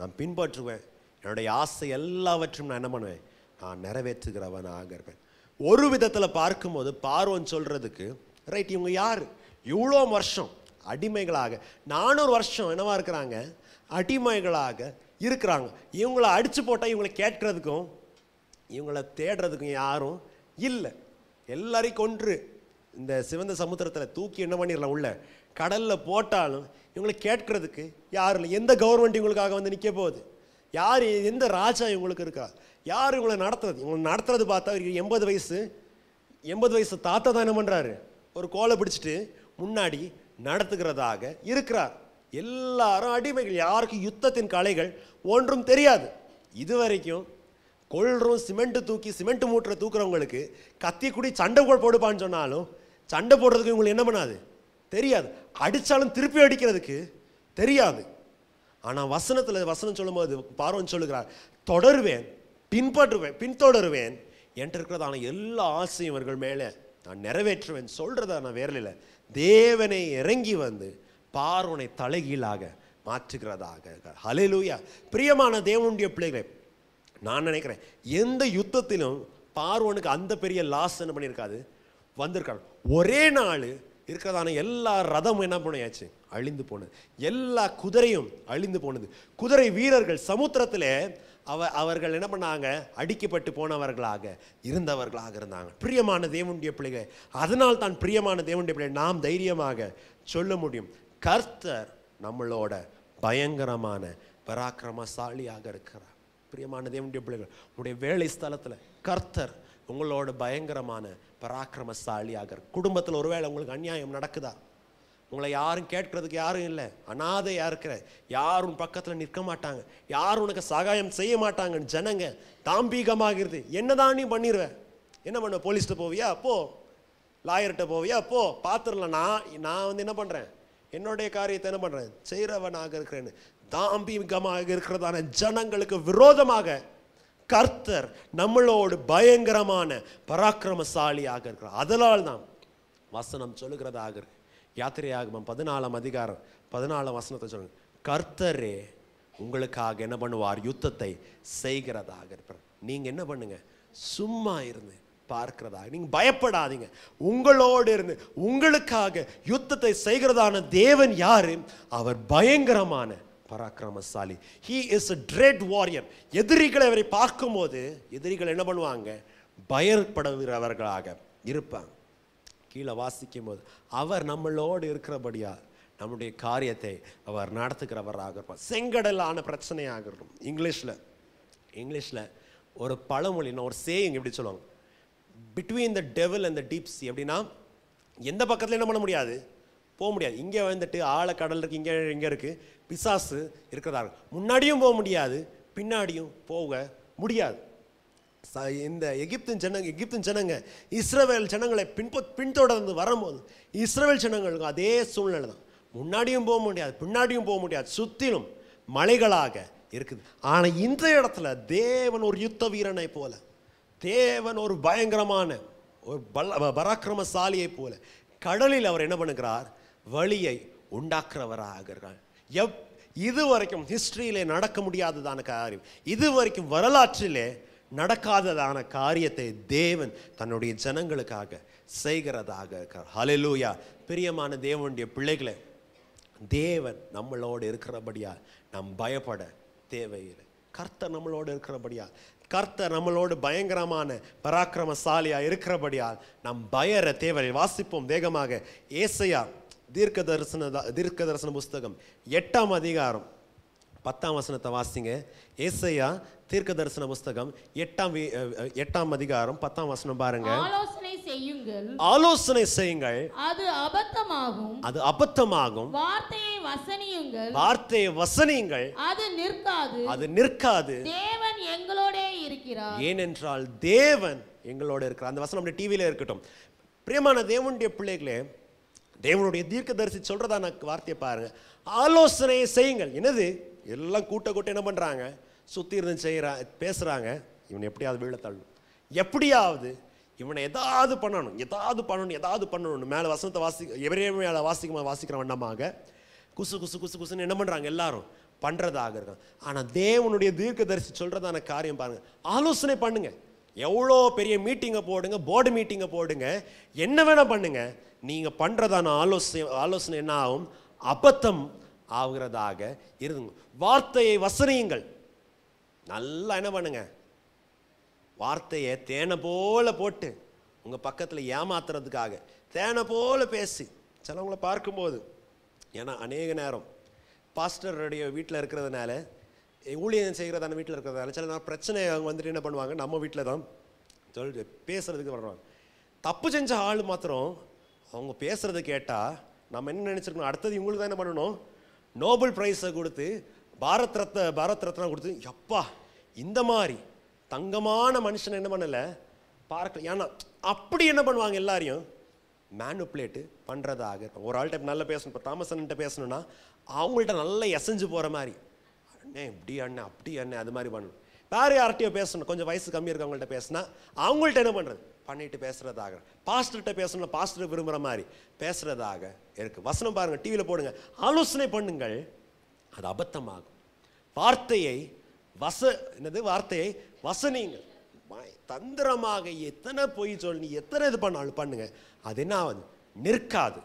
நான் பின்பற்றுவேன், என்னுடைய ஆசை எல்லாவற்றையும் நான் என்ன பண்ணுவேன், நான் நிறைவேற்றுகிறவனாக இருப்பேன். ஒரு விதத்தில் பார்க்கும்போது பார்வோன் சொல்றதுக்கு ரைட், இவங்க யார், இவ்வளோ வருஷம் அடிமைகளாக, 400 வருஷம் என்னவா இருக்கிறாங்க, அடிமைகளாக இருக்கிறாங்க. இவங்களை அடிச்சு போட்டால் இவங்களை கேட்கறதுக்கும் இவங்களை தேடுறதுக்கும் யாரும் இல்லை. எல்லாரையும் கொன்று இந்த சிவந்த சமுத்திரத்தில் தூக்கி என்ன பண்ணிடலாம், உள்ள கடலில் போட்டாலும் இவங்களை கேட்கறதுக்கு யாரும் இல்லை. எந்த கவர்மெண்ட் இவங்களுக்காக வந்து நிற்க போகுது, யார், எந்த ராஜா இவங்களுக்கு இருக்கா, யார் இவங்களை நடத்துறது, இவங்களை நடத்துறது பார்த்தா 80 வயசு தாத்தா தான் என்ன பண்ணுறாரு, ஒரு கோலை பிடிச்சிட்டு முன்னாடி நடத்துகிறதாக இருக்கிறார். எல்லாரும் அடிமைகள், யாருக்கும் யுத்தத்தின் கலைகள் ஒன்றும் தெரியாது. இதுவரைக்கும் கொள்றோம், சிமெண்ட் மூட்டை தூக்குறவங்களுக்கு கத்தி குடி சண்டை போடுப்பான்னு சொன்னாலும் சண்டை போடுறதுக்கு இவங்களுக்கு என்ன பண்ணாது, தெரியாது. அடித்தாலும் திருப்பி அடிக்கிறதுக்கு தெரியாது. ஆனால் வசனம் சொல்லும்போது பார்வோன் சொல்லுகிறார், தொடருவேன், பின்தொடருவேன், என்கிட்ட இருக்கிறதான எல்லா ஆசையும் இவர்கள் மேலே நான் நிறைவேற்றுவேன் சொல்றத நான் வேறல. தேவனை இறங்கி வந்து பார்வோனை தலைகீழாக மாற்றுகிறதாக. ஹல்லேலூயா. பிரியமான தேவனுடைய பிள்ளைகளை, நான் நினைக்கிறேன் எந்த யுத்தத்திலும் பார்வோனுக்கு அந்த பெரிய லாஸ் என்ன பண்ணியிருக்காது, வந்திருக்காரு. ஒரே நாள் இருக்கிறதான எல்லா ரதமும் என்ன பண்ணியாச்சு, அழிந்து போனது. எல்லா குதிரையும் அழிந்து போனது. குதிரை வீரர்கள் சமுத்திரத்திலே அவர்கள் என்ன பண்ணாங்க, அடிக்கப்பட்டு போனவர்களாக இருந்தாங்க. பிரியமான தேவனுடைய பிள்ளைகள், அதனால் தான் பிரியமான தேவனுடைய பிள்ளைகள் நாம் தைரியமாக சொல்ல முடியும், கர்த்தர் நம்மளோட பயங்கரமான பராக்கிரமசாலியாக இருக்கிறார். பிரியமான தேவனுடைய பிள்ளைகள், உங்களுடைய வேலை ஸ்தலத்தில் கர்த்தர் உங்களோட பயங்கரமான பராக்கிரமசாலியாக. குடும்பத்தில் ஒருவேளை உங்களுக்கு அநியாயம் நடக்குதா, உங்களை யாரும் கேட்கறதுக்கு யாரும் இல்லை, அனாதையாக இருக்கிற, யாரும் பக்கத்தில் நிற்க மாட்டாங்க, யாரும் உனக்கு சகாயம் செய்ய மாட்டாங்கன்னு ஜனங்க தாம்பீகமாகிறது, என்னதான் நீ பண்ணிடுவேன்? என்ன பண்ணுவ? போலீஸ்கிட்ட போவியா? போ. லாயர்கிட்ட போவியா? போ. பார்த்துடலாம். நான் என்ன பண்ணுறேன், என்னுடைய காரியத்தை என்ன பண்ணுறேன், செய்கிறவனாக இருக்கிறேன்னு தாம்பீகமாக இருக்கிறதான ஜனங்களுக்கு விரோதமாக கர்த்தர் நம்மளோடு பயங்கரமான பராக்கிரமசாலியாக இருக்கிறார். அதனால் தான் வசனம் சொல்லுகிறதாக இருக்கு. யாத்திரையாகமம் 14 அதிகாரம் 14 வசனத்தை சொல்லுங்க. கர்த்தரே உங்களுக்காக என்ன பண்ணுவார்? யுத்தத்தை செய்கிறதாக இருப்பார். நீங்க என்ன பண்ணுங்க? சும்மா இருந்து பார்க்கிறதாக. நீங்க பயப்படாதீங்க. உங்களோடு இருந்து உங்களுக்காக யுத்தத்தை செய்கிறதான தேவன் யாரு? அவர் பயங்கரமான பராக்கிரமசாலி. He is a dread warrior. எதிரிகளை அவரை பார்க்கும்போது எதிரிகள் என்ன பண்ணுவாங்க? பயப்படுகிறவர்களாக இருப்பாங்க. கீழே வாசிக்கும் போது அவர் நம்மளோடு இருக்கிறபடியா நம்முடைய காரியத்தை அவர் நடத்துகிறவராக இருப்பார். செங்கடலான பிரச்சனையாக இருக்கும். இங்கிலீஷில் ஒரு பழமொழி, ஒரு சேயிங் எப்படி சொல்லுவாங்க, between the devil and the deep C. அப்படின்னா எந்த பக்கத்தில் என்ன பண்ண முடியாது? போக முடியாது. இங்கே வந்துட்டு ஆழக்கடல் இருக்குது, இங்கே இருக்குது, பிசாசு இருக்கிறதாக. முன்னாடியும் போக முடியாது, பின்னாடியும் போக முடியாது. இந்த எகிப்தின் ஜனங்க இஸ்ரவேல் ஜனங்களை பின்தொடர்ந்து வரும்போது இஸ்ரவேல் ஜனங்களுக்கு அதே சூழ்நிலை தான். முன்னாடியும் போக முடியாது, பின்னாடியும் போக முடியாது, சுற்றிலும் மலைகளாக இருக்குது. ஆனால் இந்த இடத்துல தேவன் ஒரு யுத்த வீரனை போல, தேவன் ஒரு பயங்கரமான ஒரு பராக்கிரமசாலியை போல கடலில் அவர் என்ன பண்ணுகிறார்? வழியை உண்டாக்குறவராக இருக்கிறார். இதுவரைக்கும் ஹிஸ்டரியிலே நடக்க முடியாததான காரியம், இதுவரைக்கும் வரலாற்றிலே நடக்காததான காரியத்தை தேவன் தன்னுடைய ஜனங்களுக்காக செய்கிறதாக இருக்கிறார். ஹல்லேலூயா. பிரியமான தேவனுடைய பிள்ளைகளே, தேவன் நம்மளோடு இருக்கிறபடியா நாம் பயப்பட தேவையில்லை. கர்த்தர் நம்மளோடு இருக்கிறபடியா, கர்த்தர் நம்மளோடு பயங்கரமான பராக்கிரமசாலியா இருக்கிறபடியால் நாம் பயர தேவையில்லை. வாசிப்போம் வேகமாக. ஏசாயா தீர்க்க தரிசன புஸ்தகம் 8 அதிகாரம் 10 வசனத்தை வாசிங்க. ஏசாயா தீர்க்க தரிசன புஸ்தகம் 8 அதிகாரம் 10 வசனம் பாருங்க. ஆலோசனை செய்யுங்கள், அது அபத்தமாகும். வார்த்தையை வசனியுங்கள், அது நிற்காது. தேவன் எங்களோட இருக்கிறார். ஏனென்றால் தேவன் எங்களோட இருக்கிறார். அந்த வசனம் அப்படியே டிவியில இருக்கட்டும். பிரியமான தேவனுடைய பிள்ளைகளே, தேவனுடைய தீர்க்கதரிசி சொல்றதான வார்த்தையை பாருங்க. ஆலோசனையை செய்யுங்கள். என்னது? எல்லாம் கூட்ட என்ன பண்றாங்க? சுத்தி இருந்து பேசுறாங்க. இவனை எப்படியாவது வீழ தள்ளணும், எப்படியாவது இவனை ஏதாவது பண்ணணும். மேல வசனத்தை மேல வாசிக்கிற வண்ணமாக குசுன்னு என்ன பண்றாங்க? எல்லாரும் பண்றதாக இருக்காங்க. ஆனா தேவனுடைய தீர்க்கதரிசி சொல்றதான காரியம் பாருங்க. ஆலோசனை பண்ணுங்க. எவ்வளோ பெரிய மீட்டிங்கை போடுங்க, போர்டு மீட்டிங்கை போடுங்க, என்ன வேணா பண்ணுங்க. நீங்க பண்றதான ஆலோசனை என்ன ஆகும்? அபத்தம் ஆகிறதாக இருங்க. வார்த்தையை வசனியுங்கள். நல்லா என்ன பண்ணுங்க? வார்த்தையை தேனை போல போட்டு உங்க பக்கத்துல ஏமாத்துறதுக்காக தேனை போல பேசி சிலவங்களை பார்க்கும்போது, ஏன்னா அநேக நேரம் பாஸ்டருடைய வீட்டில் இருக்கிறதுனால, ஊழியம் செய்கிறதான வீட்டில் இருக்கிறதுனால சில நேரம் பிரச்சனை அவங்க வந்துட்டு என்ன பண்ணுவாங்க? நம்ம வீட்டில் தான் சொல்லிட்டு பேசுறதுக்கு வர்றாங்க. தப்பு செஞ்ச ஆள் மாத்திரம் அவங்க பேசுறதை கேட்டால் நம்ம என்ன நினைச்சிருக்கணும்? அடுத்தது இவங்களுக்கு தான் என்ன பண்ணணும்? நோபல் பிரைஸை கொடுத்து பாரத் ரத்னா கொடுத்து, எப்பா இந்த மாதிரி தங்கமான மனுஷனை என்ன பண்ணலை பார்க்கல. ஏன்னா அப்படி என்ன பண்ணுவாங்க? எல்லாரையும் மேனுப்புலேட்டு பண்ணுறதாக இருக்கும். ஒரு ஆள்கிட்ட நல்லா பேசணும். இப்போ தாமசன்கிட்ட பேசணும்னா அவங்கள்ட்ட நல்லா எசைஞ்சு போகிற மாதிரி, அண்ணே இப்படி அண்ணன் அப்படி அண்ணன் அது மாதிரி பண்ணணும். வேறு யார்கிட்டயோ பேசணும், கொஞ்சம் வயசு கம்மியாக இருக்கவங்கள்ட்ட பேசினா அவங்கள்ட்ட என்ன பண்ணுறது? பண்ணிட்டு பேசுறதாக. பாஸ்டர்கிட்ட பேசணும், பாஸ்டர் விரும்புகிற மாதிரி பேசுறதாக இருக்கு. வசனம் பாருங்க, டிவியில் போடுங்க. ஆலோசனை பண்ணுங்கள், அது அபத்தமாகும். வார்த்தையை வசனிங்கள். தந்திரமாக எத்தனை பொய் சொல்லி எத்தனை இது பண்ணாலும் பண்ணுங்க, அது என்ன ஆகுது? நிற்காது.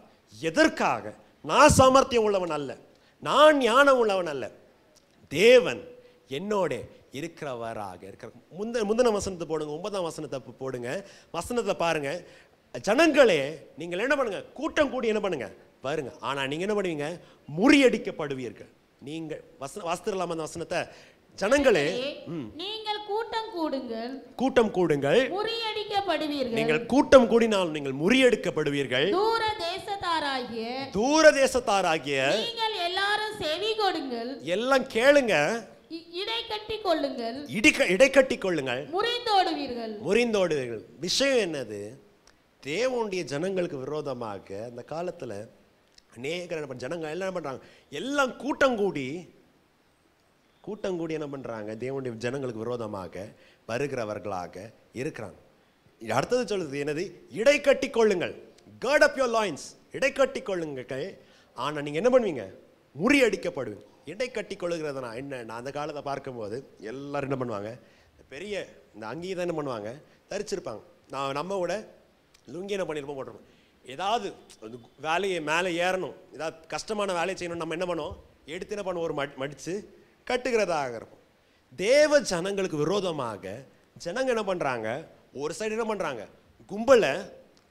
எதற்காக? நான் சாமர்த்தியம் உள்ளவன் அல்ல, நான் ஞானம் உள்ளவன் அல்ல, தேவன் என்னோட இருக்கிறவராக இருக்கிற. முந்தின வசனத்தை போடுங்க, 9ஆம் வசனத்தை போடுங்க. வசனத்தை பாருங்க. ஜனங்களே நீங்கள் என்ன பண்ணுங்க? கூட்டம் கூடி என்ன பண்ணுங்க? பாருங்க. ஆனா நீங்க என்ன பண்ணுவீங்க? முறியடிக்கப்படுவீர்கள். நீங்கள் வாசித்துடலாமா அந்த வசனத்தை? ஜனங்களே, நீங்கள் கூட்டம் கூடுங்கள், கூட்டம் கூடுங்கள், முறியடிக்கப்படுவீர்கள். நீங்கள் கூட்டம் கூடினால் நீங்கள் முறியடிக்கப்படுவீர்கள். தூர தேசத்தாராகிய நீங்கள் எல்லாரும் செவி கொடுங்கள், எல்லாம் கேளுங்க, இடை கட்டி கொள்ளுங்கள், இடை கட்டி கொள்ளுங்கள், முறிந்தோடுவீர்கள். விஷயம் என்னது? தேவனுடைய ஜனங்களுக்கு விரோதமாக அந்த காலத்துல அநேக ஜனங்கள் எல்லாம் என்ன பண்றாங்க? எல்லாம் கூட்டம் கூடி என்ன பண்றாங்க? தேவனுடைய ஜனங்களுக்கு விரோதமாக வருகிறவர்களாக இருக்கிறாங்க. அடுத்தது சொல்லுது என்னது? இடை கட்டி கொள்ளுங்கள், gird up your loins, இடை கட்டி கொள்ளுங்கள். ஆனா நீங்க என்ன பண்ணுவீங்க? முறியடிக்கப்படுவீங்க. இடை கட்டி கொள்ளுகிறதுனா என்ன? நான் அந்த காலத்தை பார்க்கும்போது எல்லாரும் என்ன பண்ணுவாங்க? பெரிய இந்த அங்கேயே தான் என்ன பண்ணுவாங்க? தரிச்சிருப்பாங்க. நம்ம விட லுங்கி என்ன பண்ணியிருப்போம், போட்டிருப்போம். ஏதாவது வேலையை மேலே ஏறணும், ஏதாவது கஷ்டமான வேலையை செய்யணும், நம்ம என்ன பண்ணுவோம்? எடுத்து என்ன பண்ணுவோம்? ஒரு மடித்து கட்டுகிறதாக இருப்போம். தேவ ஜனங்களுக்கு விரோதமாக ஜனங்க என்ன பண்ணுறாங்க? ஒரு சைடு என்ன பண்ணுறாங்க? கும்பலை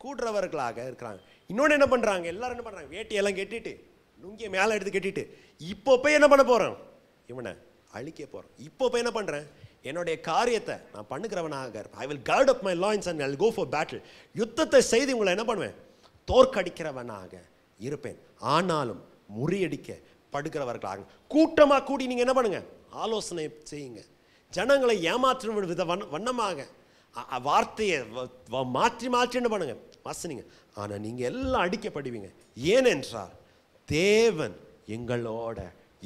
கூட்டுறவர்களாக இருக்கிறாங்க. இன்னொன்று என்ன பண்ணுறாங்க? எல்லாரும் என்ன பண்ணுறாங்க? வேட்டியெல்லாம் கட்டிட்டு லுங்கியை மேலே எடுத்து கட்டிட்டு இப்போ போய் என்ன பண்ண போகிறோம்? இவனை அழிக்க போகிறோம். இப்போ போய் என்ன பண்ணுறேன்? என்னுடைய காரியத்தை நான் பண்ணுகிறவனாக இருப்பேன். I will guard up my lions and I will go for battle. யுத்தத்தை செய்து உங்களை என்ன பண்ணுவேன்? தோற்கடிக்கிறவனாக இருப்பேன். ஆனாலும் முறியடிக்கப்படுகிறவர்களாக கூட்டமாக கூடி நீங்கள் என்ன பண்ணுங்க? ஆலோசனை செய்யுங்க. ஜனங்களை ஏமாற்றும் வித வண்ணமாக வார்த்தையை மாற்றி மாற்றி என்ன பண்ணுங்க? வாசினீங்க. ஆனால் நீங்கள் எல்லாம் அடிக்கப்படுவீங்க. ஏனென்றால் தேவன் எங்களோட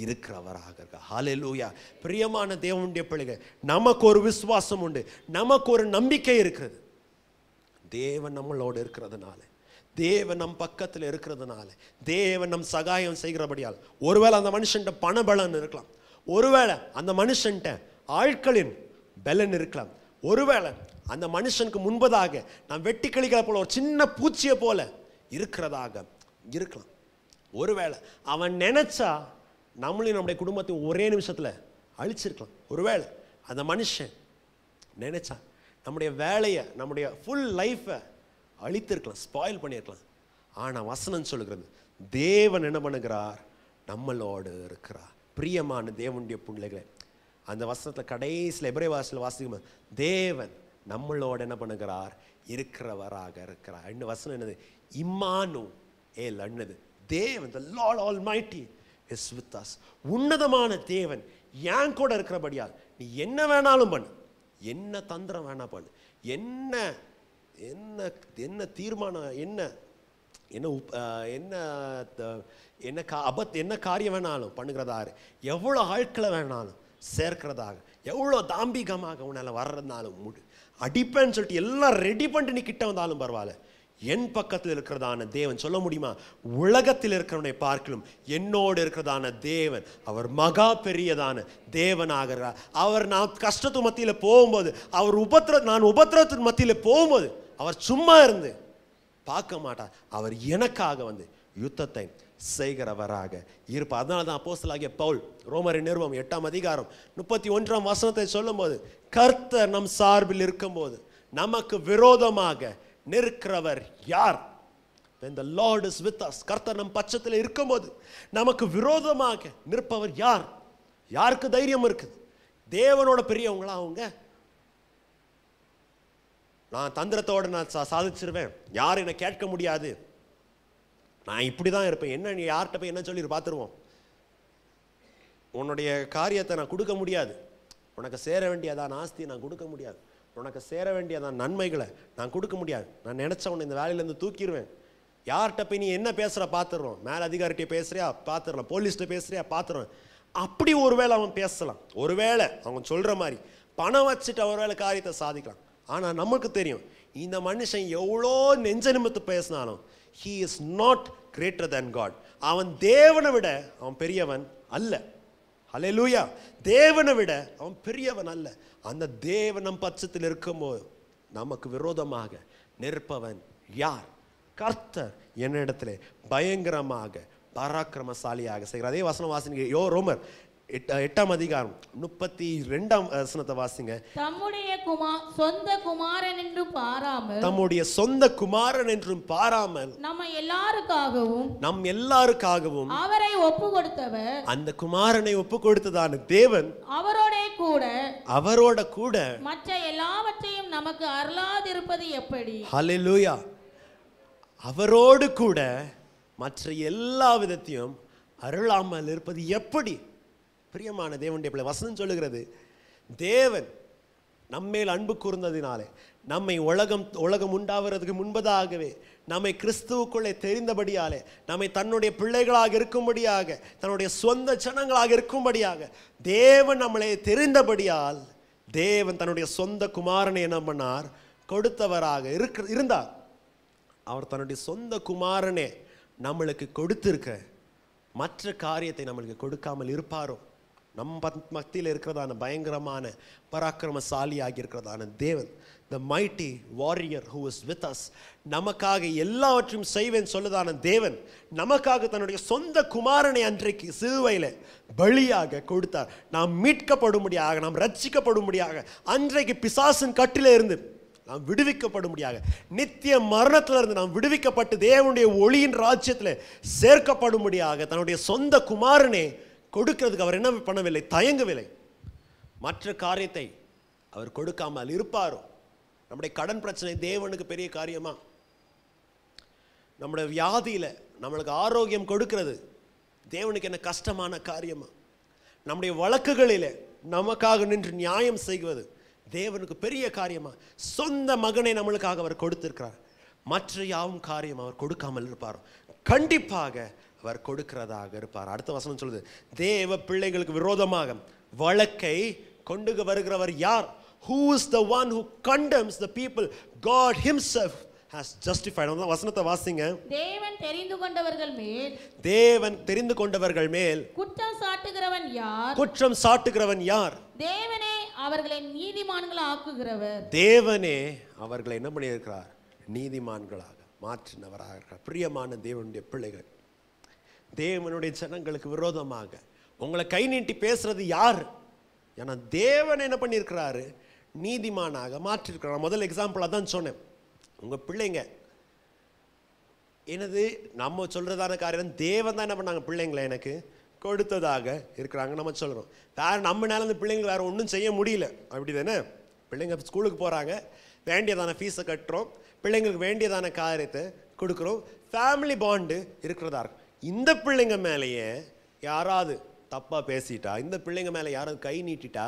இருக்கிறவராக இருக்க. ஹல்லேலூயா. பிரியமான தேவனுடைய பிள்ளைகள், நமக்கு ஒரு விசுவாசம் உண்டு, நமக்கு ஒரு நம்பிக்கை இருக்கிறது. தேவன் நம்மளோடு இருக்கிறதுனால, தேவன் நம் பக்கத்தில் இருக்கிறதுனால, தேவன் நம் சகாயம் செய்கிறபடியால், ஒருவேளை அந்த மனுஷன்ட்ட பணபலன் இருக்கலாம், ஒருவேளை அந்த மனுஷன்ட்ட ஆட்களின் பலன் இருக்கலாம், ஒருவேளை அந்த மனுஷனுக்கு முன்பதாக நாம் வெட்டி கிளிகளை போல ஒரு சின்ன பூச்சியை போல இருக்கிறதாக இருக்கலாம். ஒருவேளை அவன் நினைச்சா நம்மளையும் நம்முடைய குடும்பத்தையும் ஒரே நிமிஷத்தில் அழிச்சிருக்கலாம். ஒருவேளை அந்த மனுஷன் நினைச்சா நம்முடைய வேலையை, நம்முடைய ஃபுல் லைஃப்பை அழித்திருக்கலாம், ஸ்பாயில் பண்ணியிருக்கலாம். ஆனால் வசனம் சொல்லுகிறது, தேவன் என்ன பண்ணுகிறார்? நம்மளோடு இருக்கிறார். பிரியமான தேவனுடைய பிள்ளைகளே, அந்த வசனத்தில் கடைசியில் எபிரேய வாசத்தில் வாசிக்கும், தேவன் நம்மளோட என்ன பண்ணுகிறார்? இருக்கிறவராக இருக்கிறார். இன்னும் வசனம் என்னது? இம்மானுவேல் என்னது? தேவன், the Lord Almighty is with us. உன்னதமான தேவன் என் கூட இருக்கிறபடியால் நீ என்ன வேணாலும் பண்ணு, என்ன தந்திரம் வேணா பண்ணு, என்ன என்ன என்ன தீர்மானம், என்ன என்ன என்ன என்ன என்ன காரியம் வேணாலும் பண்ணுகிறதாரு, எவ்வளோ ஆட்களை வேணாலும் சேர்க்கிறதாக, எவ்வளோ தாம்பிகமாக உன்னால் வர்றதுனாலும் அடிப்பேன்னு சொல்லிட்டு எல்லாம் ரெடி பண்ணிட்டு நீ கிட்ட வந்தாலும் பரவாயில்ல, என் பக்கத்தில் இருக்கிறதான தேவன், சொல்ல முடியுமா? உலகத்தில் இருக்கிறவனை பார்க்கலும் என்னோடு இருக்கிறதான தேவன், அவர் மகா பெரியதான தேவனாக. அவர் நான் கஷ்டத்து மத்தியில் போகும்போது, அவர் நான் உபத்திரத்தின் மத்தியில் போகும்போது அவர் சும்மா இருந்து பார்க்க மாட்டார். அவர் எனக்காக வந்து யுத்தத்தை செய்கிறவராக இருப்பார். அதனால தான் அப்போஸ்தலனாகிய பவுல் ரோமரின் நிருபம் 8ஆம் அதிகாரம் 31ஆம் வசனத்தை சொல்லும் போது, கர்த்தர் நம் சார்பில் இருக்கும்போது நமக்கு விரோதமாக நிற்கிறவர் யார்? When the Lord is with us, கர்த்தர் நம் பட்சத்தில் இருக்கும்போது நமக்கு விரோதமாக நிற்பவர் யார்? யாருக்கு தைரியம் இருக்குது? தேவனோட பெரியவங்களா அவங்க? நான் தந்திரத்தோடு நான் சாதிச்சிருவேன், யாரும் என்னை கேட்க முடியாது, நான் இப்படி தான் இருப்பேன், என்ன நீ யார்கிட்ட போய் என்ன சொல்லி பார்த்துருவோம், உன்னுடைய காரியத்தை நான் கொடுக்க முடியாது, உனக்கு சேர வேண்டியதான் ஆஸ்தி நான் கொடுக்க முடியாது, உனக்கு சேர வேண்டியதான் நன்மைகளை நான் கொடுக்க முடியாது, நான் நினச்ச உன்னை இந்த வேலையிலேருந்து தூக்கிடுவேன், யார்கிட்ட போய் நீ என்ன பேசுகிற பார்த்துடுறோம், மேலே அதிகாரிகிட்ட பேசுகிறியா பார்த்துடலாம், போலீஸ்கிட்ட பேசுகிறியா பார்த்துடுறோம். அப்படி ஒருவேளை அவன் பேசலாம், ஒருவேளை அவன் சொல்கிற மாதிரி பணம் வச்சுட்டு ஒருவேளை காரியத்தை சாதிக்கலாம். ஆனால் நமக்கு தெரியும், இந்த மனுஷன் எவ்வளோ நெஞ்ச நிமித்து பேசினாலும் he is not greater than God. அவன் தேவனை விட அவன் பெரியவன் அல்ல. ஹல்லேலூயா. தேவனை விட அவன் பெரியவன் அல்ல. அந்த தேவன் நம் பட்சத்தில் இருக்கும்போது நமக்கு விரோதமாக நிற்பவன் யார்? கர்த்தர் என்னிடத்திலே பயங்கரமாக பராக்கிரமசாலியாக செய்கிறார். அதே வசனம் வாசிங்க, ரோமர் 8ஆம் அதிகாரம் 32ஆம் வசனத்தை வாசிங்க. தம்முடைய சொந்த குமாரன் என்றும் பாராமல், தம்முடைய சொந்த குமாரன் என்றும் பாராமல், நம்ம எல்லாருக்காகவும் அவரை ஒப்பு கொடுத்தவர், அந்த குமாரனை ஒப்பு கொடுத்ததான தேவன் அவரோட கூட மற்ற எல்லாவற்றையும் நமக்கு அருளாதிருப்பது எப்படி? ஹல்லேலூயா. அவரோடு கூட மற்ற எல்லா விதத்தையும் அருளாமல் இருப்பது எப்படி? பிரியமான தேவனுடைய பிள்ளை, வசனம் சொல்லுகிறது, தேவன் நம்மேல் அன்பு கூர்ந்ததினாலே, நம்மை உலகம் உண்டாவதுக்கு முன்பதாகவே நம்மை கிறிஸ்துவுக்குள்ளே தெரிந்தபடியாலே, நம்மை தன்னுடைய பிள்ளைகளாக இருக்கும்படியாக, தன்னுடைய சொந்த ஜனங்களாக இருக்கும்படியாக தேவன் நம்மளை தெரிந்தபடியால் தேவன் தன்னுடைய சொந்த குமாரனை என்ன பண்ணார்? கொடுத்தவராக இருந்தார். அவர் தன்னுடைய சொந்த குமாரனே நம்மளுக்கு கொடுத்திருக்க மற்ற காரியத்தை நம்மளுக்கு கொடுக்காமல் இருப்பாரோ? நம்ம மத்தியில் இருக்கிறதான பயங்கரமான பராக்கிரமசாலியாகி இருக்கிறதான தேவன், the mighty warrior who is with us, நமக்காக எல்லாவற்றையும் செய்வேன் சொல்லதான தேவன் நமக்காக தன்னுடைய சொந்த குமாரனை அன்றைக்கு சிலுவையில் பலியாக கொடுத்தார். நாம் மீட்கப்படும்படியாக, நாம் ரட்சிக்கப்படும்படியாக, அன்றைக்கு பிசாசின் கட்டிலே இருந்து நாம் விடுவிக்கப்படும்படியாக, நித்திய மரணத்திலிருந்து நாம் விடுவிக்கப்பட்டு தேவனுடைய ஒளியின் ராஜ்யத்தில் சேர்க்கப்படும்படியாக தன்னுடைய சொந்த குமாரனே கொடுக்கிறதுக்கு அவர் என்ன பண்ணவில்லை? தயங்கவில்லை. மற்ற காரியத்தை அவர் கொடுக்காமல் இருப்பாரோ? நம்முடைய கடன் பிரச்சனை தேவனுக்கு பெரிய காரியமா? நம்முடைய வியாதியில நம்மளுக்கு ஆரோக்கியம் கொடுக்கிறது தேவனுக்கு என்ன கஷ்டமான காரியமா? நம்முடைய வழக்குகளிலே நமக்காக நின்று நியாயம் செய்வது தேவனுக்கு பெரிய காரியமா? சொந்த மகனை நம்மளுக்காக அவர் கொடுத்திருக்கிறார். மற்ற யாவும் காரியம் அவர் கொடுக்காமல் இருப்பாரோ? கண்டிப்பாக அவர் கொடுக்கிறதாக இருப்பார். அடுத்த வசனம் சொல்லுது, தேவ பிள்ளைகளுக்கு விரோதமாக வழக்கை கொண்டு வருகிறவர் யார்? Who is the one who condemns the people God himself has justified? அந்த வசனத்தை வாசிங்க. தேவன் தெரிந்து கொண்டவர்கள் மேல் குற்றம் சாட்டுகிறவன் யார்? தேவனே அவர்களை நீதிமான்களாக ஆக்குகிறவர். தேவனே அவர்களை என்ன பண்ணியிருக்கிறார்? நீதிமான்களாக மாற்றினவராக இருக்கிறார். பிரியமான தேவனுடைய பிள்ளைகள், தேவனுடைய ஜனங்களுக்கு விரோதமாக உங்களை கை நீட்டி பேசுறது யார்? ஏன்னா தேவன் என்ன பண்ணியிருக்கிறாரு? நீதிமானாக மாற்றிருக்கிறார். முதல் எக்ஸாம்பிள் அதான் சொன்னேன். உங்க பிள்ளைங்க என்னது நம்ம சொல்றதான காரியம், தேவன் தான் என்ன பண்ணாங்க? பிள்ளைங்களை எனக்கு கொடுத்ததாக இருக்கிறாங்க நம்ம சொல்றோம். வேற நம்மளால அந்த பிள்ளைங்க வேற ஒன்றும் செய்ய முடியல, அப்படி தானே? பிள்ளைங்க ஸ்கூலுக்கு போறாங்க, வேண்டியதான ஃபீஸை கட்டுறோம், பிள்ளைங்களுக்கு வேண்டியதான காரியத்தை கொடுக்குறோம், ஃபேமிலி பாண்டு இருக்கிறதா இருக்கும். இந்த பிள்ளைங்க மேலேயே யாராவது தப்பாக பேசிட்டா, இந்த பிள்ளைங்க மேலே யாராவது கை நீட்டிட்டா,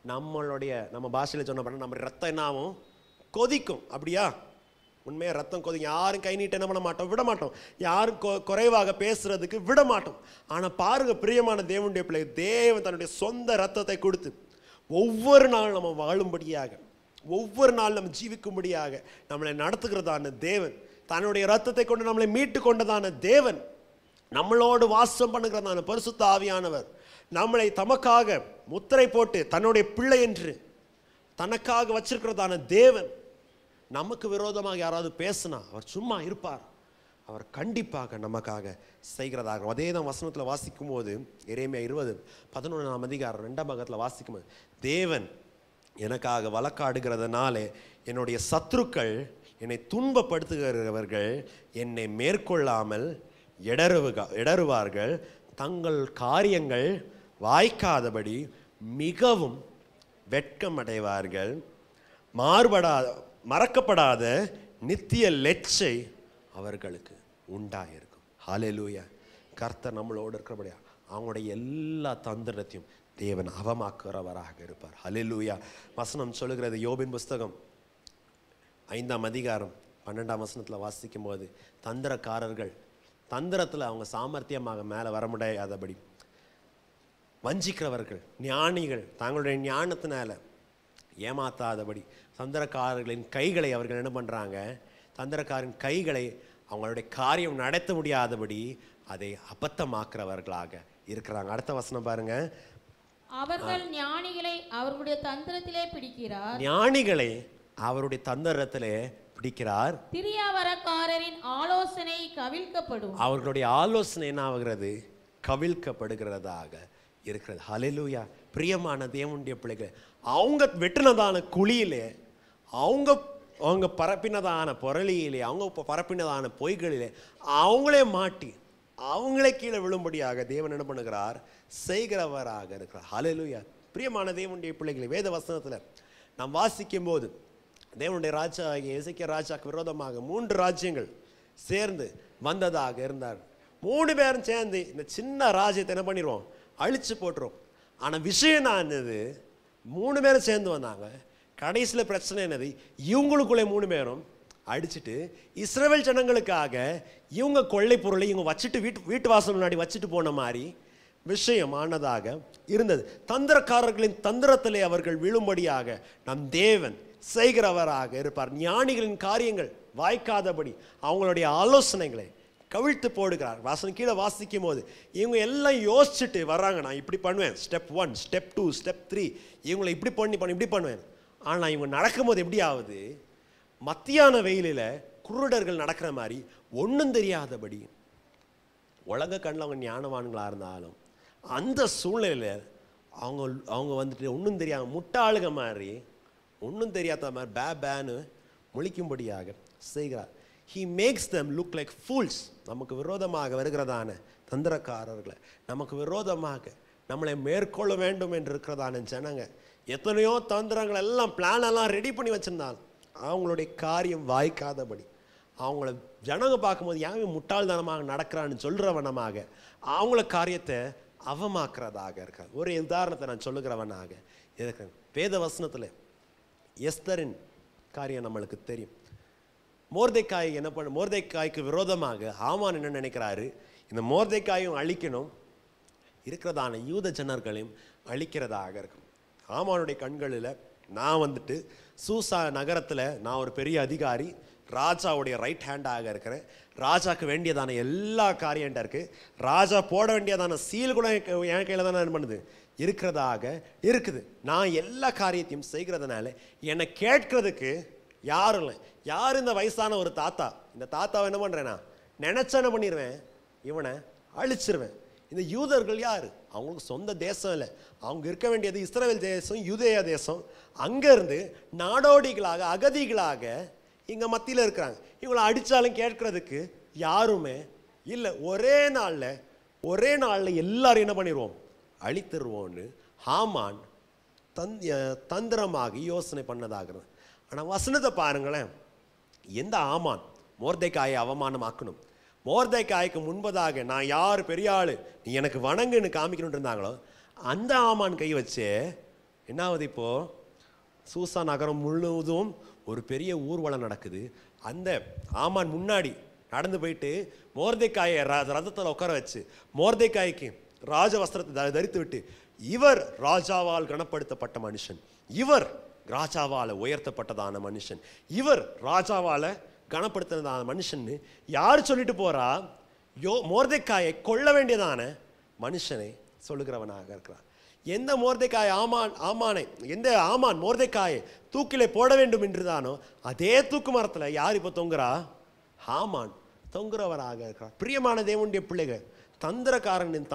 நம்ம பாஷையில் சொன்ன பண்ண நம்ம ரத்தம் என்ன ஆகும்? கொதிக்கும். அப்படியா? உண்மையாக ரத்தம் கொதிக்கும். யாரும் கை நீட்ட என்ன பண்ண மாட்டோம்? விட மாட்டோம். யாரும் குறைவாக பேசுறதுக்கு விட மாட்டோம். ஆனால் பாருங்க பிரியமான தேவனுடைய பிள்ளை, தேவன் தன்னுடைய சொந்த ரத்தத்தை கொடுத்து ஒவ்வொரு நாள் நம்ம வாழும்படியாக, ஒவ்வொரு நாள் நம்ம ஜீவிக்கும்படியாக நம்மளை நடத்துகிறதான தேவன், தன்னுடைய ரத்தத்தை கொண்டு நம்மளை மீட்டு கொண்டதான தேவன், நம்மளோடு வாசம் பண்ணுகிறதான பரிசுத்த ஆவியானவர், நம்மளை தமக்காக முத்திரை போட்டு தன்னுடைய பிள்ளை என்று தனக்காக வச்சிருக்கிறதான தேவன், நமக்கு விரோதமாக யாராவது பேசினா அவர் சும்மா இருப்பார்? அவர் கண்டிப்பாக நமக்காக செய்கிறதாக. அதே தான் வசனத்தில் வாசிக்கும் போது எரேமியா 20:11 அதிகாரம் 2ஆம் பாகத்தில் வாசிக்கும் போது, தேவன் எனக்காக வழக்காடுகிறதுனாலே என்னுடைய சத்துருக்கள், என்னை துன்பப்படுத்துகிறவர்கள் என்னை மேற்கொள்ளாமல் இடறுவார்கள், தங்கள் காரியங்கள் வாய்க்காதபடி மிகவும் வெட்கமடைவார்கள், மறக்கப்படாத நித்திய லெச்சை அவர்களுக்கு உண்டாயிருக்கும். ஹல்லேலூயா. கர்த்தர் நம்மளோடு இருக்கிறபடியா அவங்களுடைய எல்லா தந்திரத்தையும் தேவன் அவமாக்குறவராக இருப்பார். ஹல்லேலூயா. வசனம் சொல்லுகிறது, யோபின் புஸ்தகம் 5ஆம் அதிகாரம் 12ஆம் வசனத்தில் வாசிக்கும் போது, தந்திரக்காரர்கள் தந்திரத்தில் அவங்க சாமர்த்தியமாக மேலே வர முடியாதபடி வஞ்சிக்கிறவர்கள், ஞானிகள் தங்களுடைய ஞானத்தினால ஏமாத்தாதபடி தந்திரக்காரர்களின் கைகளை அவர்கள் என்ன பண்ணுறாங்க? தந்திரக்காரின் கைகளை அவங்களுடைய காரியம் நடத்த முடியாதபடி அதை அபத்தமாக்குறவர்களாக இருக்கிறாங்க. அடுத்த வசனம் பாருங்க. அவர்கள் ஞானிகளை அவர்களுடைய தந்திரத்திலே பிடிக்கிறார். ஞானிகளை அவருடைய தந்திரத்திலே பிடிக்கிறார். திரியாவரக்காரரின் ஆலோசனை கவிழ்க்கப்படும். அவர்களுடைய ஆலோசனை என்ன ஆகிறது? கவிழ்க்கப்படுகிறதாக இருக்கிறது. ஹல்லேலூயா. பிரியமான தேவனுடைய பிள்ளைகள், அவங்க வெட்டினதான குழியிலே, அவங்க அவங்க பரப்பினதான பொருளியிலே, அவங்க பரப்பினதான பொய்களிலே அவங்களே மாட்டி அவங்களே கீழே விழும்படியாக தேவன் என்ன பண்ணுகிறார்? செய்கிறவராக இருக்கிறார். ஹல்லேலூயா. பிரியமான தேவனுடைய பிள்ளைகளை, வேத வசனத்தில் நாம் வாசிக்கும் போது தேவனுடைய ராஜா எசேக்கியா ராஜாக்கு விரோதமாக 3 ராஜ்யங்கள் சேர்ந்து வந்ததாக இருந்தார். 3 பேரும் சேர்ந்து இந்த சின்ன ராஜ்யத்தை என்ன பண்ணிடுவோம்? அழிச்சு போட்டுரும். ஆனால் விஷயம் நான் என்னது, 3 பேரும் சேர்ந்து வந்தாங்க. கடைசியில் பிரச்சனை என்னது? இவங்களுக்குள்ளே 3 பேரும் அடிச்சுட்டு இஸ்ரவேல் ஜனங்களுக்காக இவங்க கொள்ளை பொருளை இவங்க வச்சுட்டு வீட்டு வாசல் முன்னாடி வச்சுட்டு போன மாதிரி விஷயமானதாக இருந்தது. தந்திரக்காரர்களின் தந்திரத்திலே அவர்கள் விழும்படியாக நம் தேவன் செய்கிறவராக இருப்பார். ஞானிகளின் காரியங்கள் வாய்க்காதபடி அவங்களுடைய ஆலோசனைகளை கவிழ்த்து போடுகிறார். வாசனை கீழே வாசிக்கும் போது இவங்க எல்லாம் யோசிச்சுட்டு வர்றாங்க, நான் இப்படி பண்ணுவேன், ஸ்டெப் 1, ஸ்டெப் 2, ஸ்டெப் 3, இவங்களை இப்படி இப்படி பண்ணுவேன். ஆனால் இவங்க நடக்கும்போது எப்படி ஆகுது? மத்தியான வெயிலில் குருடர்கள் நடக்கிற மாதிரி ஒன்றும் தெரியாதபடி, உலக கண்ணில் அவங்க ஞானவான்களாக இருந்தாலும் அந்த சூழ்நிலையில் அவங்க வந்துட்டு ஒன்றும் தெரியாம முட்டாளுக மாதிரி, ஒன்றும் தெரியாத மாதிரி பேன்னு முழிக்கும்படியாக செய்கிறார். He makes them look like fools. நமக்கு விரோதமாக வருகிறதான தந்திரக்காரர்களை, நமக்கு விரோதமாக நம்மளை மேற்கொள்ள வேண்டும் என்று இருக்கிறதான ஜனங்க எத்தனையோ தந்திரங்கள் எல்லாம் பிளான் எல்லாம் ரெடி பண்ணி வச்சிருந்தாங்க. அவங்களுடைய காரியம் வாய்க்காதபடி அவங்கள ஜனங்க பார்க்கும்போது யாரும் முட்டாள்தனமாக நடக்கிறான்னு சொல்கிறவனமாக அவங்கள காரியத்தை அவமாக்குறதாக இருக்காது. ஒரு உதாரணத்தை நான் சொல்லுகிறவனாக இருக்கிறேன். வேத வசனத்தில் எஸ்தரின் காரியம் நம்மளுக்கு தெரியும். மோர்தெக்காய் என்ன பண்ண, மோர்தெக்காய்க்கு விரோதமாக ஹாமான் என்ன நினைக்கிறாரு? இந்த மோர்தெக்காயும் அழிக்கணும், இருக்கிறதான யூத ஜனர்களையும் அழிக்கிறதாக இருக்கும். ஹாமானுடைய கண்களில் நான் வந்துட்டு சூசா நகரத்தில் நான் ஒரு பெரிய அதிகாரி, ராஜாவுடைய ரைட் ஹேண்டாக இருக்கிறேன், ராஜாவுக்கு வேண்டியதான எல்லா காரியம் இருக்குது, ராஜா போட வேண்டியதான சீல் கூட என் கையில் தான் என்ன பண்ணுது இருக்கிறதாக இருக்குது. நான் எல்லா காரியத்தையும் செய்கிறதுனால என்னை கேட்கறதுக்கு யாரும் இல்லை. யார்? இந்த வயசான ஒரு தாத்தா. இந்த தாத்தாவை என்ன பண்ணுறேன்னா நினச்சா என்ன பண்ணிடுவேன், இவனை அழிச்சிருவேன். இந்த யூதர்கள் யார்? அவங்களுக்கு சொந்த தேசம் இல்லை, அவங்க இருக்க வேண்டியது இஸ்ரவேல் தேசம், யூதேயா தேசம். அங்கேருந்து நாடோடிகளாக அகதிகளாக இங்கே மத்தியில் இருக்கிறாங்க. இவங்களை அடித்தாலும் கேட்கறதுக்கு யாருமே இல்லை. ஒரே நாளில் எல்லாரும் என்ன பண்ணிடுவோம், அழித்துருவோன்னு ஹாமான் தந்திரமாக யோசனை பண்ணதாகிறது. ஆனால் வசனத்தை பாருங்களேன். எந்த ஆமான் மோர்தெக்காயை அவமானமாக்கணும், மோர்தெக்காய்க்கு முன்பதாக நான் யார் பெரிய ஆள், நீ எனக்கு வணங்குன்னு காமிக்கணும்னு இருந்தாங்களோ அந்த ஆமான் கை வச்சு என்ன ஆகுது? இப்போது சூசா நகரம் முழுவதும் ஒரு பெரிய ஊர்வலம் நடக்குது. அந்த ஆமான் முன்னாடி நடந்து போயிட்டு மோர்தெக்காயை ரதத்தில் உட்கார வச்சு மோர்தெக்காய்க்கு ராஜ வஸ்திரத்தை தரித்து விட்டு, இவர் ராஜாவால் கனப்படுத்தப்பட்ட மனுஷன், இவர் ராஜாவால் உயர்த்தப்பட்டதான மனுஷன், இவர் ராஜாவால் கனப்படுத்தினதான மனுஷன் யார் சொல்லிட்டு போறா? மோர்தெக்காயை கொல்ல வேண்டியதான மனுஷனை சொல்லுகிறவனாக இருக்கிறார். எந்த மோர்தெக்காய் ஆமானை எந்த ஆமான் மோர்தெக்காயை தூக்கிலே போட வேண்டும் என்றுதானோ அதே தூக்கு மரத்தில் யார் இப்போ தொங்குறா? ஆமான் தொங்குறவராக இருக்கிறார். பிரியமான தேவனுடைய பிள்ளைகள், தந்திரக்காரனின்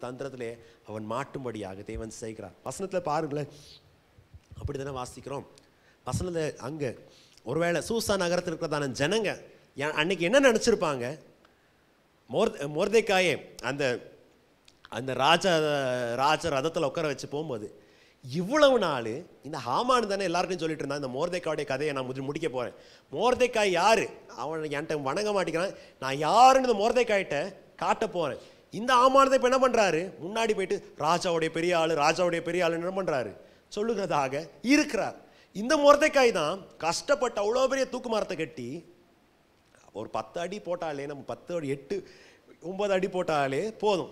தந்திரத்திலே அவன் மாட்டும்படியாக தேவன் செய்கிறார். வசனத்தில் பாருங்களேன், அப்படி தானே வாசிக்கிறோம். வசனத்தில் அங்கே ஒருவேளை சூசா நகரத்தில் இருக்கிறதான ஜனங்க அன்னைக்கு என்ன நினச்சிருப்பாங்க? மோர்தெக்காயே அந்த ராஜ ரதத்தில் உட்கார வச்சு போகும்போது, இவ்வளவு நாள் இந்த ஹாமான் தானே எல்லாருக்கும் சொல்லிட்டு இருந்தான், இந்த மோர்தெக்காயுடைய கதையை நான் முடிக்க போகிறேன், மோர்தெக்காய் யார், அவன் என்கிட்ட வணங்க மாட்டேங்கிறான், நான் யாருன்னு இந்த மோர்தெக்காயிட்ட காட்ட போகிறேன். இந்த ஆமானதை இப்போ என்ன பண்ணுறாரு? முன்னாடி போயிட்டு ராஜாவுடைய பெரிய ஆள் என்ன பண்ணுறாரு சொல்லுகிறதாக இருக்கிறார். இந்த மோர்தெக்காய் தான் கஷ்டப்பட்டு அவ்வளோ பெரிய தூக்கு மரத்தை கட்டி ஒரு 10 அடி போட்டாலே, நம்ம 10 அடி 8 9 அடி போட்டாலே போதும்,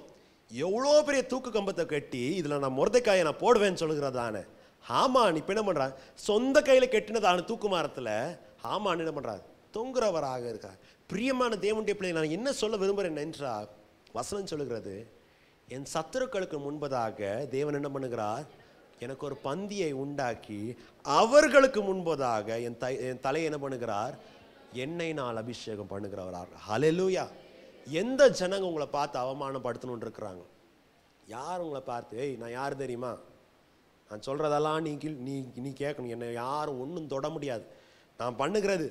எவ்வளோ பெரிய தூக்கு கம்பத்தை கட்டி இதில் நான் மோர்தெக்காயை நான் போடுவேன்னு சொல்லுகிறதான ஹாமான் இப்போ என்ன பண்ணுறான்? சொந்த கையில் கெட்டினதான தூக்கு மரத்தில் ஹாமான் என்ன பண்ணுறாரு? தொங்குறவராக இருக்கார். பிரியமான தேவனுடைய பிள்ளை, நான் என்ன சொல்ல விரும்புகிறேன் என்றால், வசனம் சொல்லுகிறது, என் சத்துருக்களுக்கு முன்பதாக தேவன் என்ன பண்ணுகிறார்? எனக்கு ஒரு பந்தியை உண்டாக்கி அவர்களுக்கு முன்பதாக என் தலையை என்ன பண்ணுகிறார்? எண்ணெயினால் அபிஷேகம் பண்ணுகிறவராக. ஹல்லேலூயா. எந்த ஜனங்க உங்களை பார்த்து அவமானப்படுத்தணும்னு இருக்கிறாங்க, யார் உங்களை பார்த்து ஏய் நான் யார் தெரியுமா, நான் சொல்கிறதெல்லாம் நீ கேட்கணும், என்னை யாரும் ஒன்றும் தொட முடியாது, நான் பண்ணுகிறது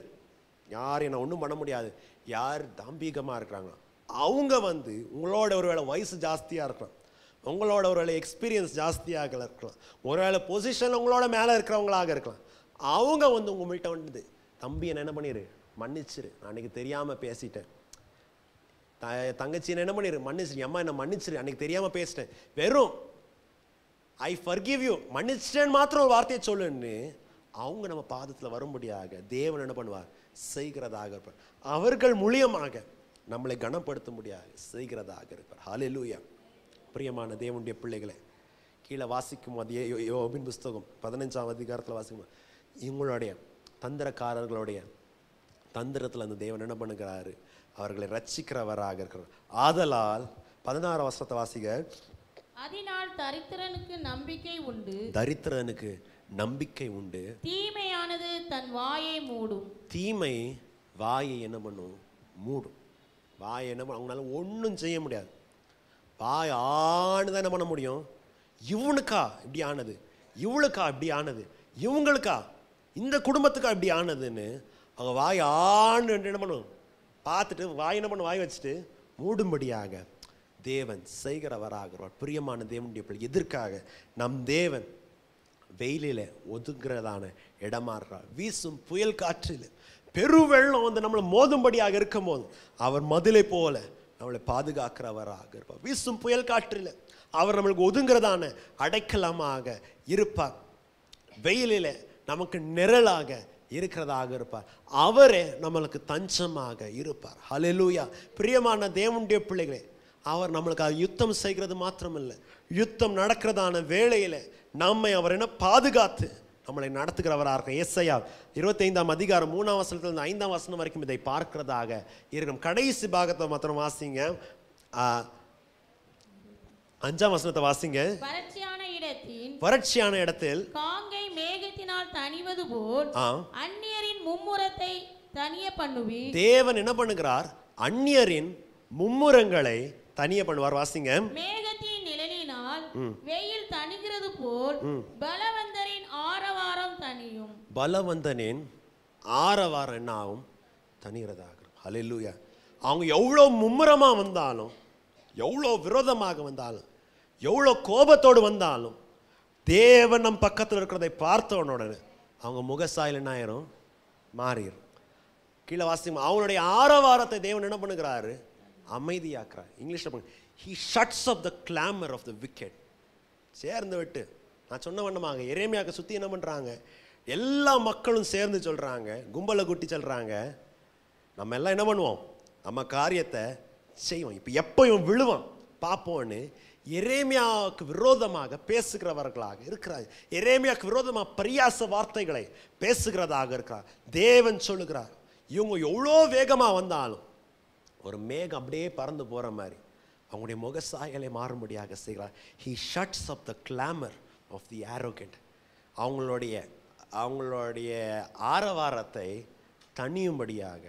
யார் என்னை ஒன்றும் பண்ண முடியாது. யார் தாம்பீகமாக இருக்கிறாங்களோ அவங்க உங்களோட ஒரு வேளை வயசு ஜாஸ்தியாக இருக்கலாம், உங்களோட ஒரு வேளை எக்ஸ்பீரியன்ஸ் ஜாஸ்தியாக இருக்கலாம், ஒரு வேளை பொசிஷன் உங்களோட மேலே இருக்கிறவங்களாக இருக்கலாம். அவங்க உங்கள்கிட்ட தம்பி என்ன பண்ணிடு, மன்னிச்சிரு, நான் அன்றைக்கி தெரியாமல் பேசிட்டேன். தங்கச்சி என்ன பண்ணிடு, மன்னிச்சிரு, அம்மா என்ன மன்னிச்சிரு, அன்றைக்கி தெரியாமல் பேசிட்டேன். வெறும் ஐ ஃபர்கிவ் யூ, மன்னிச்சிட்டேன்னு மாத்திரம் ஒரு வார்த்தையை சொல்லுன்னு அவங்க நம்ம பாதத்தில் வரும்படியாக தேவன் என்ன பண்ணுவார், செய்கிறதாக இருப்பார். அவர்கள் மூலியமாக நம்மளை கனப்படுத்த முடியாது செய்கிறதாக இருப்பார். ஹல்லேலூயா. பிரியமான தேவனுடைய பிள்ளைகளை, கீழே வாசிக்கும் அதே யோபின் புஸ்தகம் 15ஆம் அதிகாரத்தில் வாசிக்கும், இவங்களுடைய தந்திரக்காரர்களுடைய தந்திரத்தில் அந்த தேவன் என்ன பண்ணுகிறாரு, அவர்களை ரட்சிக்கிறவராக இருக்கிறார். ஆதலால் 16ஆம் வசனத்தை வாசிங்க. அதனால் தரித்திரனுக்கு நம்பிக்கை உண்டு, தரித்திரனுக்கு நம்பிக்கை உண்டு, தீமையானது தன் வாயை மூடும். தீமை வாயை என்ன பண்ணும், மூடும். வாயை என்ன பண்ண, அவங்களால ஒன்றும் செய்ய முடியாது. வாய் ஆணுதான் என்ன பண்ண முடியும், இவனுக்கா இப்படி ஆனது, இவளுக்கா இப்படி ஆனது, இவங்களுக்கா இந்த குடும்பத்துக்கா இப்படி ஆனதுன்னு அவங்க வாய் ஆண் என்ன பண்ணும் பார்த்துட்டு வாய் என்ன பண்ணும், வாய் வச்சுட்டு மூடும்படியாக தேவன் செய்கிறவராகிறார். பிரியமான தேவனுடைய பிள்ளை, எதற்காக நம் தேவன் வெயிலில் ஒதுங்கிறதான இடமா இருக்கிறார். வீசும் புயல் காற்றில் பெருவெள்ளம் நம்மளை மோதும்படியாக இருக்கும் போது அவர் மதிலை போல நம்மளை பாதுகாக்கிறவராக இருப்பார். வீசும் புயல் காற்றில் அவர் நம்மளுக்கு ஒதுங்கிறதான அடைக்கலமாக இருப்பார். வெயிலில் நமக்கு நிழலாக இருக்கிறதாக இருப்பார். அவரே நம்மளுக்கு தஞ்சமாக இருப்பார். ஹல்லேலூயா. பிரியமான தேவனுடைய பிள்ளைகளே, அவர் நம்மளுக்கு யுத்தம் செய்கிறது மாத்திரமில்லை, யுத்தம் நடக்கிறதான வேளையில் நம்மை அவர் என்ன பாதுகாத்து நம்மளை நடத்துகிறவராக இருக்கும். ஏசாயா 25ஆம் அதிகாரம் 3ஆம் வசனத்திலிருந்து 5ஆம் வசனம் வரைக்கும் இதை பார்க்கிறதாக இருக்கும். கடைசி பாகத்தை மாத்திரம் வாசிங்க, 5ஆம் வசனத்தை வாசிங்க. வறட்சியான இடத்தில் காங்கை மேகத்தினால் தணிவது போல் அந்நியரின் மும்முரத்தை தனிய பண்ணுவி. தேவன் என்ன பண்ணுகிறார், அந்நியரின் மும்முரங்களை தனிய பண்ணுவார். வாசிங்க. மேகத்தின் நிழலினால் வெயில் தணிகிறது போல் பலவந்தரின் ஆரவாரம் தனியும். பலவந்தனின் ஆரவாரம் என்ன ஆகும், தனிகிறதாக. ஹல்லேலூயா. அவங்க எவ்வளோ மும்முரமா வந்தாலும், எவ்வளோ விரோதமாக வந்தாலும், எவ்வளோ கோபத்தோடு வந்தாலும், தேவன் நம் பக்கத்தில் இருக்கிறதை பார்த்த உடனே அவங்க முகசாயில் என்ன ஆயிரும், மாறிடும். கீழே வாசிங்க. அவங்களுடைய ஆரவாரத்தை தேவன் என்ன பண்ணுகிறாரு, அமைதியாக்குறார். இங்கிலீஷ்ல he shuts up the clamor of the wicked. சேர்ந்து விட்டு நான் சொன்ன வண்ணமாக எரேமியாவுக்கு சுற்றி என்ன பண்ணுறாங்க, எல்லா மக்களும் சேர்ந்து சொல்கிறாங்க, கும்பலை குட்டி சொல்கிறாங்க, நம்ம எல்லாம் என்ன பண்ணுவோம், நம்ம காரியத்தை செய்வோம், இப்போ எப்போ இவன் விழுவான் பார்ப்போன்னு எரேமியாவுக்கு விரோதமாக பேசுகிறவர்களாக இருக்கிறார். எரேமியாவுக்கு விரோதமாக பரியாச வார்த்தைகளை பேசுகிறதாக இருக்கிறார். தேவன் சொல்லுகிறார், இவங்க எவ்வளோ வேகமாக வந்தாலும் ஒரு மேகம் அப்படியே பறந்து போகிற மாதிரி அவங்களுடைய முகசாயலை மாறும்படியாக செய்கிறார். he shuts up the clamor of the arrogant. அவங்களுடைய ஆரவாரத்தை தனியும்படியாக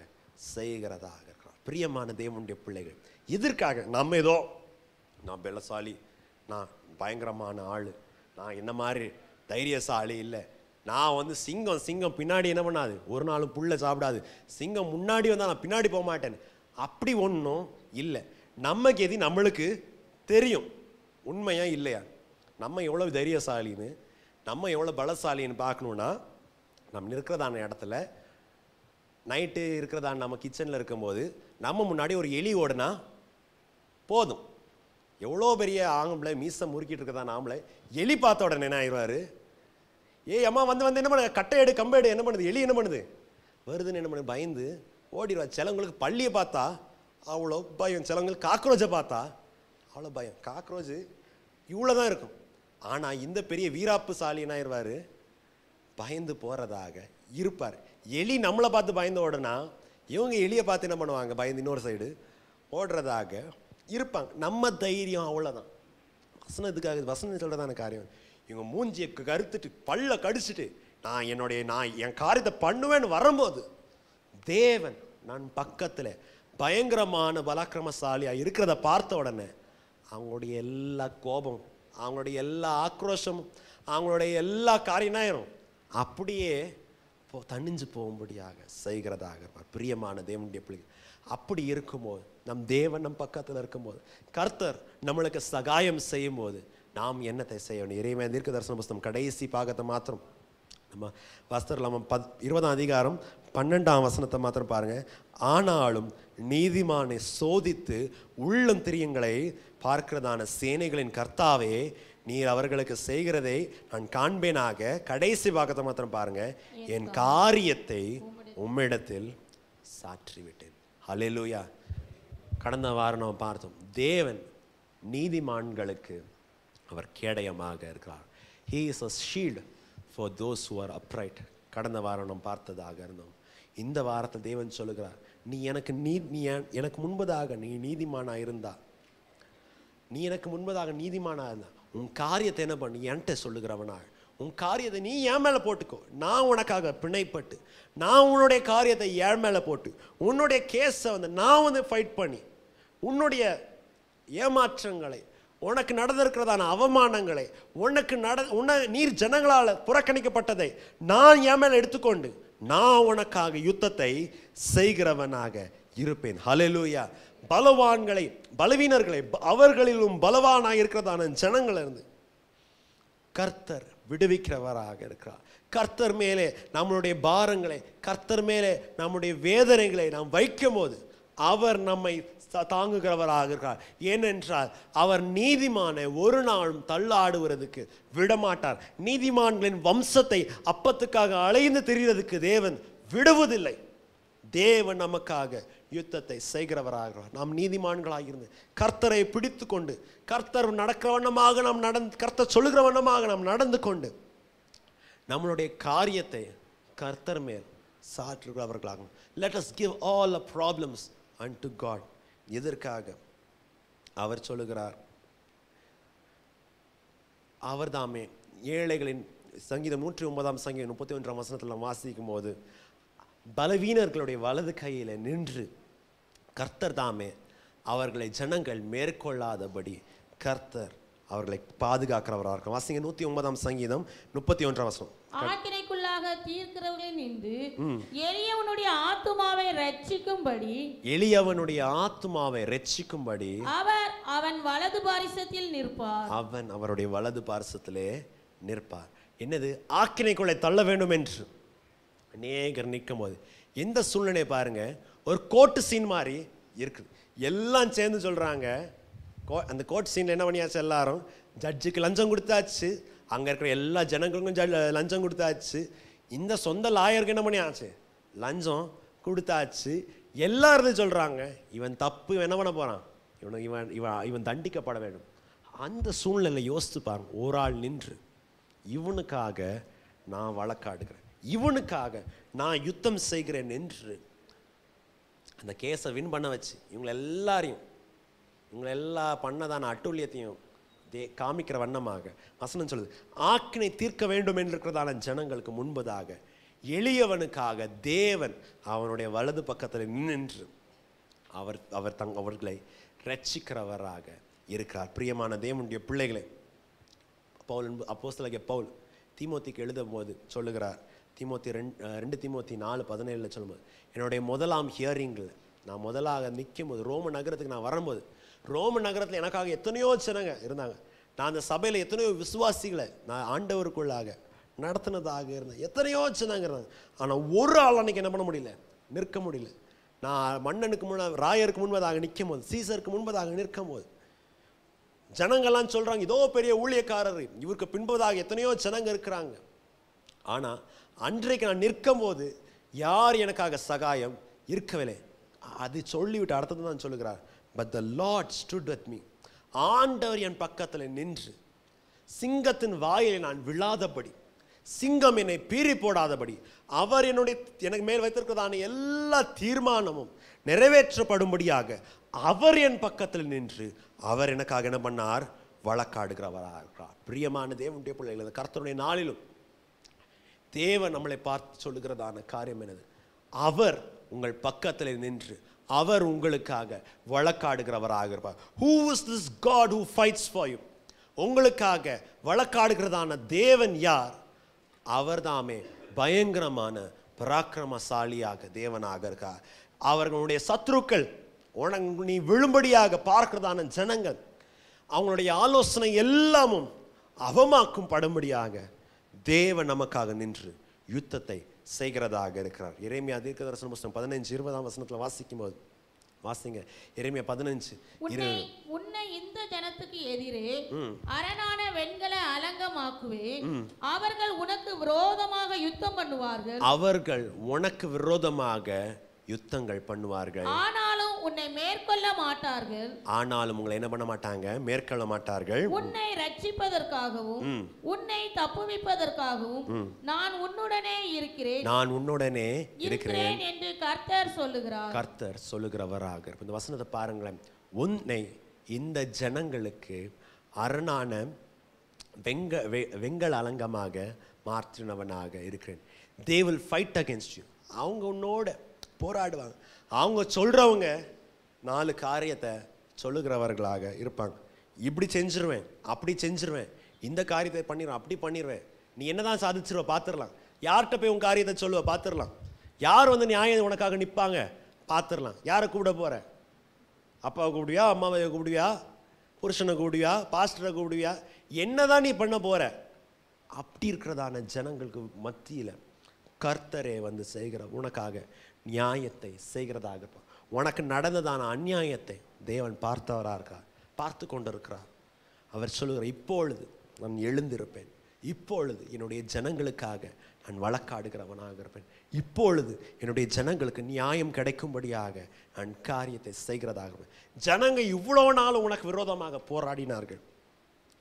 செய்கிறதாக இருக்கிறார். பிரியமான தேவனுடைய பிள்ளைகள், இதற்காக நம்ம ஏதோ நான் பலசாலி, நான் பயங்கரமான ஆள், நான் என்ன மாதிரி தைரியசாலி இல்லை, நான் சிங்கம் பின்னாடி என்ன பண்ணாது, ஒரு நாளும் புல்லை சாப்பிடாது, சிங்கம் முன்னாடி வந்தால் நான் பின்னாடி போக மாட்டேன், அப்படி ஒன்றும் இல்லை. நமக்கு எது நம்மளுக்கு தெரியும், உண்மையா இல்லையா, நம்ம எவ்வளோ தைரியசாலின்னு, நம்ம எவ்வளோ பலசாலின்னு பார்க்கணுன்னா, நம்ம இருக்கிறதான இடத்துல நைட்டு இருக்கிறதான நம்ம கிச்சனில் இருக்கும்போது நம்ம முன்னாடி ஒரு எலி ஓடுனா போதும், எவ்வளோ பெரிய ஆம்பளை மீசை முறுக்கிட்டு இருக்கிறதான ஆம்பளை எலி பார்த்த உடனே என்ன ஆயிடுவார், ஏய் அம்மா வந்து என்ன பண்ண, கட்டையெடு கம்பேடு, என்ன பண்ணுது, எலி என்ன பண்ணுது வருதுன்னு என்ன பண்ணுது, பயந்து ஓடிடுவா. சிலவங்களுக்கு பள்ளியை பார்த்தா அவ்வளோ பயம், சிலவங்களுக்கு காக்ரோச்சை பார்த்தா அவ்வளோ பயம். காக்ரோச்சு இவ்வளோ தான் இருக்கும், ஆனால் இந்த பெரிய வீராப்பு சாலின்னு ஆயிடுவார், பயந்து போகிறதாக இருப்பார். எலி நம்மளை பார்த்து பயந்து ஓடனா, இவங்க எலியை பார்த்து என்ன பண்ணுவாங்க, பயந்து இன்னொரு சைடு ஓடுறதாக இருப்பாங்க. நம்ம தைரியம் அவ்வளோதான். வசனம் சொல்கிறதான காரியம், இவங்க மூஞ்சியை கருத்துட்டு பல்ல கடிச்சிட்டு நான் என் காரியத்தை பண்ணுவேன்னு வரும்போது தேவன் நான் பக்கத்தில் பயங்கரமான பலாக்கிரமசாலியாக இருக்கிறத பார்த்த உடனே அவங்களுடைய எல்லா கோபம், அவங்களுடைய எல்லா ஆக்ரோஷமும், அவங்களுடைய எல்லா காரியம் அப்படியே தணிஞ்சு போகும்படியாக செய்கிறதாக இருப்பார். பிரியமான தேவனுடைய பிள்ளைகள், அப்படி இருக்கும்போது, நம் தேவன் நம் பக்கத்தில் இருக்கும்போது, கர்த்தர் நம்மளுக்கு சகாயம் செய்யும் போது நாம் என்னத்தை செய்யணும்? இறைமையா தீர்க்க தரிசன புஸ்தகம் கடைசி பாகத்தை மாத்திரம் நம்ம வஸ்திரம் 20ஆம் அதிகாரம் 12ஆம் வசனத்தை மாத்திரம் பாருங்க. ஆனாலும் நீதிமானை சோதித்து உள்ளம் திரியங்களை பார்க்கிறதான சேனைகளின் கர்த்தாவே, நீர் அவர்களுக்கு செய்கிறதை நான் காண்பேனாக. கடைசி பாகத்தை மாத்திரம் பாருங்க. என் காரியத்தை உம்மிடத்தில் சாற்றிவிட்டேன். ஹல்லேலூயா. கடந்த வாரம் நாம் பார்த்தோம், தேவன் நீதிமான்களுக்கு அவர் கேடயமாக இருக்கிறார். He is a shield for those who are upright. கடந்த வாரம் நாம் பார்த்ததாக இருந்தோம். இந்த வாரத்தில் தேவன் சொல்லுகிறார், நீ எனக்கு முன்பதாக நீ நீதிமானாக இருந்தா, நீ எனக்கு முன்பதாக நீதிமானாக இருந்தா, உன் காரியத்தை என்ன பண்ணி என்கிட்ட சொல்லுகிறவனா, உன் காரியத்தை நீ என் மேலே போட்டுக்கோ. நான் உனக்காக பிணைப்பட்டு, நான் உன்னுடைய காரியத்தை என் மேலே போட்டு, உன்னுடைய கேஸை நான் ஃபைட் பண்ணி, உன்னுடைய ஏமாற்றங்களை, உனக்கு நடந்திருக்கிறதான அவமானங்களை, நீர் ஜனங்களால் புறக்கணிக்கப்பட்டதை நான் என் மேலே எடுத்துக்கொண்டு நான் உனக்காக யுத்தத்தை செய்கிறவனாக இருப்பேன். ஹல்லேலூயா. பலவான்களை, பலவீனர்களை, அவர்களிலும் பலவானாக இருக்கிறதான ஜனங்கள் இருந்து கர்த்தர் விடுவிக்கிறவராக இருக்கிறார். கர்த்தர் மேலே நம்மளுடைய பாரங்களை, கர்த்தர் மேலே நம்முடைய வேதனைகளை நாம் வைக்கும் போது அவர் நம்மை தாங்குகிறவராக இருக்கிறார். ஏனென்றால் அவர் நீதிமானை ஒரு நாளும் தள்ளாடுவதற்கு விடமாட்டார். நீதிமான்களின் வம்சத்தை அப்பத்துக்காக அலைந்து திரிவதற்கு தேவன் விடுவதில்லை. தேவன் நமக்காக யுத்தத்தை செய்கிறவராக. நாம் நீதிமான்களாக இருந்து கர்த்தரை பிடித்து கொண்டு, கர்த்தர் நடக்கிற வண்ணமாக நாம் கர்த்தர் சொல்லுகிற வண்ணமாக நாம் நடந்து கொண்டு நம்மளுடைய காரியத்தை கர்த்தர் மேல் சாற்றுகிறவர்களாகும். Let us give all the problems unto God. எதற்காக? அவர் சொல்லுகிறார், அவர் தாமே ஏழைகளின் சங்கீதம் 109ஆம் சங்கீதம் 31ஆம் வசனத்தில் நாம் வாசிக்கும் போது, பலவீனர்களுடைய வலது கையில் நின்று கர்த்தர் தாமே அவர்களை ஜனங்கள் மேற்கொள்ளாதபடி கர்த்தர் அவர்களை பாதுகாக்கிறவராக இருக்கும். வாசிங்க 109ஆம் சங்கீதம் 31ஆம் வசனம். ஆக்கினைக்குள்ளாக தீர்க்கிறவர்களை நின்று எளியவனுடைய ஆத்துமாவை ரட்சிக்கும்படி, எளியவனுடைய ஆத்துமாவை ரட்சிக்கும்படி அவர் அவன் வலது பாரிசத்தில் நிற்பார். அவன் அவருடைய வலது பாரிசத்திலே நிற்பார். என்னது? ஆக்கினைக்குள்ளே தள்ள வேண்டும் என்று அநேகர் நிற்கும் போது இந்த சூழ்நிலை பாருங்க, ஒரு கோர்ட்டு சீன் மாதிரி இருக்குது. எல்லாம் சேர்ந்து சொல்றாங்க, அந்த கோர்ட் சீன்ல என்ன பண்ணியாச்சு? எல்லாரும் ஜட்ஜுக்கு லஞ்சம் கொடுத்தாச்சு, அங்கே இருக்கிற எல்லா ஜனங்களுக்கும் லஞ்சம் கொடுத்தாச்சு, இந்த சொந்த லாயருக்கு என்ன பண்ணியாச்சு? லஞ்சம் கொடுத்தாச்சு. எல்லாரும் சொல்கிறாங்க, இவன் தப்பு, இவன் என்ன பண்ண போகிறான், இவன் தண்டிக்கப்பட வேண்டும். அந்த சூழ்நிலையில் யோசித்து பாருங்க, ஒரு ஆள் நின்று இவனுக்காக நான் வழக்காடுகிறேன், இவனுக்காக நான் யுத்தம் செய்கிறேன் என்று அந்த கேஸை வின் பண்ண வச்சு இவங்களை எல்லா பண்ணதான அட்டூழியத்தையும் காமிக்கிற வண்ணமாக வசனம் சொல்லுது, ஆக்கினை தீர்க்க வேண்டும் என்றிருக்கிறதான ஜனங்களுக்கு முன்பதாக எளியவனுக்காக தேவன் அவனுடைய வலது பக்கத்தில் நின்று அவர்களை ரட்சிக்கிறவராக இருக்கிறார். பிரியமான தேவனுடைய பிள்ளைகளை, அப்போஸ்தலனாகிய பவுல் தீமோத்திக்கு எழுதும் போது சொல்லுகிறார், 2 தீமோத்தி 4:17 சொல்லும்போது, என்னுடைய முதலாம் ஹியரிங்கில் நான் முதலாக நிற்கும் போது, ரோம நகரத்துக்கு நான் வரும்போது, ரோம நகரத்தில் எனக்காக எத்தனையோ ஜனங்க இருந்தாங்க. நான் அந்த சபையில் எத்தனையோ விசுவாசிகளை நான் ஆண்டவருக்குள்ளாக நடத்தினதாக இருந்தேன். எத்தனையோ ஜனங்க இருந்தாங்க. ஆனால் ஒரு ஆள் அன்னைக்கு என்ன பண்ண முடியல, நிற்க முடியல. நான் மன்னனுக்கு முன்னாடி, ராயருக்கு முன்பதாக நிற்கும் போது, சீசருக்கு முன்பதாக நிற்கும் போது ஜனங்கள்லாம் சொல்கிறாங்க, இதோ பெரிய ஊழியக்காரர், இவருக்கு பின்பதாக எத்தனையோ ஜனங்க இருக்கிறாங்க. ஆனால் அன்றைக்கு நான் நிற்கும் போது யார் எனக்காக சகாயம் இருக்கவில்லை. அது சொல்லிவிட்டு அடுத்தது தான் சொல்லுகிறார், but the Lord stood with me. ஆண்டவர் என் பக்கத்தில் நின்று சிங்கத்தின் வாயிலை நான் விழாதபடி, சிங்கம் என்னை பீறி போடாதபடி, அவர் எனக்கு மேல் வைத்திருக்கிறதான எல்லா தீர்மானமும் நிறைவேற்றப்படும்படியாக அவர் என் பக்கத்தில் நின்று அவர் எனக்காக என்ன பண்ணார், வழக்காடுகிறவராக இருக்கிறார். பிரியமான தேவனுடைய பிள்ளைகள், கர்த்தருடைய நாளிலும் தேவன் நம்மளை பார்த்து சொல்லுகிறதான காரியம் என்னது, அவர் உங்கள் பக்கத்தில் நின்று அவர் உங்களுக்காக வழக்காடுகிறவராக இருப்பார். Who is this God who fights for you? உங்களுக்காக வழக்காடுகிறதான தேவன் யார்? அவர்தாமே பயங்கரமான பராக்கிரமசாலியாக தேவனாக இருக்கார். அவர்களுடைய சத்துருக்கள் நீ விழும்படியாக பார்க்கிறதான ஜனங்கள் அவங்களுடைய ஆலோசனை எல்லாமும் அவமாக்கும் படும்படியாக தேவன் நமக்காக நின்று யுத்தத்தை செய்கிறதாக இருக்கிறார். எரேமியா தீர்க்கதரிசன புத்தகம் 15:20 வசனத்துல வாசிக்கும் போது வாசிங்க. எரேமியா 15:20. உன்னை இந்த ஜனத்துக்கு எதிரே அரணான வெண்கல அலங்கமாக்குவேன். அவர்கள் உனக்கு விரோதமாக யுத்தம் பண்ணுவார்கள். அவர்கள் உனக்கு விரோதமாக யுத்தங்கள் பண்ணுவார்கள். ஆனாலும் உன்னை மேற்கொள்ள மாட்டார்கள். ஆனாலும் உங்களை என்ன பண்ண மாட்டாங்க? மேற்கொள்ள மாட்டார்கள். உன்னை ரட்சிப்பதற்காகவும் உன்னை தப்புவிப்பதற்காகவும் நான் உன்னுடனே இருக்கிறேன். நான் உன்னுடனே இருக்கிறேன் என்று கர்த்தர் சொல்லுகிறார். கர்த்தர் சொல்லுகிறவராக. இந்த வசனத்தை பாருங்களேன். உன்னை இந்த ஜனங்களுக்கு அரணான வெங்கல அலங்கமாக மாற்றினவனாக இருக்கிறேன். They will fight against you. அவங்க உன்னோட போராடுவாங்க. அவங்க சொல்றவங்க 4 காரியத்தை சொல்லுகிறவர்களாக இருப்பாங்க. இப்படி செஞ்சிருவேன், அப்படி செஞ்சிருவேன், இந்த காரியத்தை பண்ணிடுவேன், அப்படி பண்ணிடுவேன், நீ என்னதான் சாதிச்சிருவ பார்த்துடலாம், யார்கிட்ட போய் உன் காரியத்தை சொல்லுவ பார்த்துடலாம், யார் வந்து நியாயம் உனக்காக நிற்பாங்க பார்த்துடலாம், யாரை கூப்பிட போற, அப்பாவை கூப்பிடுவியா, அம்மாவை கூப்பிடுவியா, புருஷனை கூப்பிடுவியா, பாஸ்டரை கூப்பிடுவியா, என்னதான் நீ பண்ண போற? அப்படி இருக்கிறதான ஜனங்களுக்கு மத்தியில் கர்த்தரே வந்து செய்கிற உனக்காக நியாயத்தை செய்கிறதாக இருப்பார். உனக்கு நடந்ததான அநியாயத்தை தேவன் பார்த்தவராக இருக்கார், பார்த்து கொண்டு இருக்கிறார். அவர் சொல்லுகிறார், இப்பொழுது நான் எழுந்திருப்பேன், இப்பொழுது என்னுடைய ஜனங்களுக்காக நான் வழக்காடுகிறவனாக இருப்பேன், இப்பொழுது என்னுடைய ஜனங்களுக்கு நியாயம் கிடைக்கும்படியாக நான் காரியத்தை செய்கிறதாக இருப்பேன். ஜனங்க இவ்வளவு நாள் உனக்கு விரோதமாக போராடினார்கள்.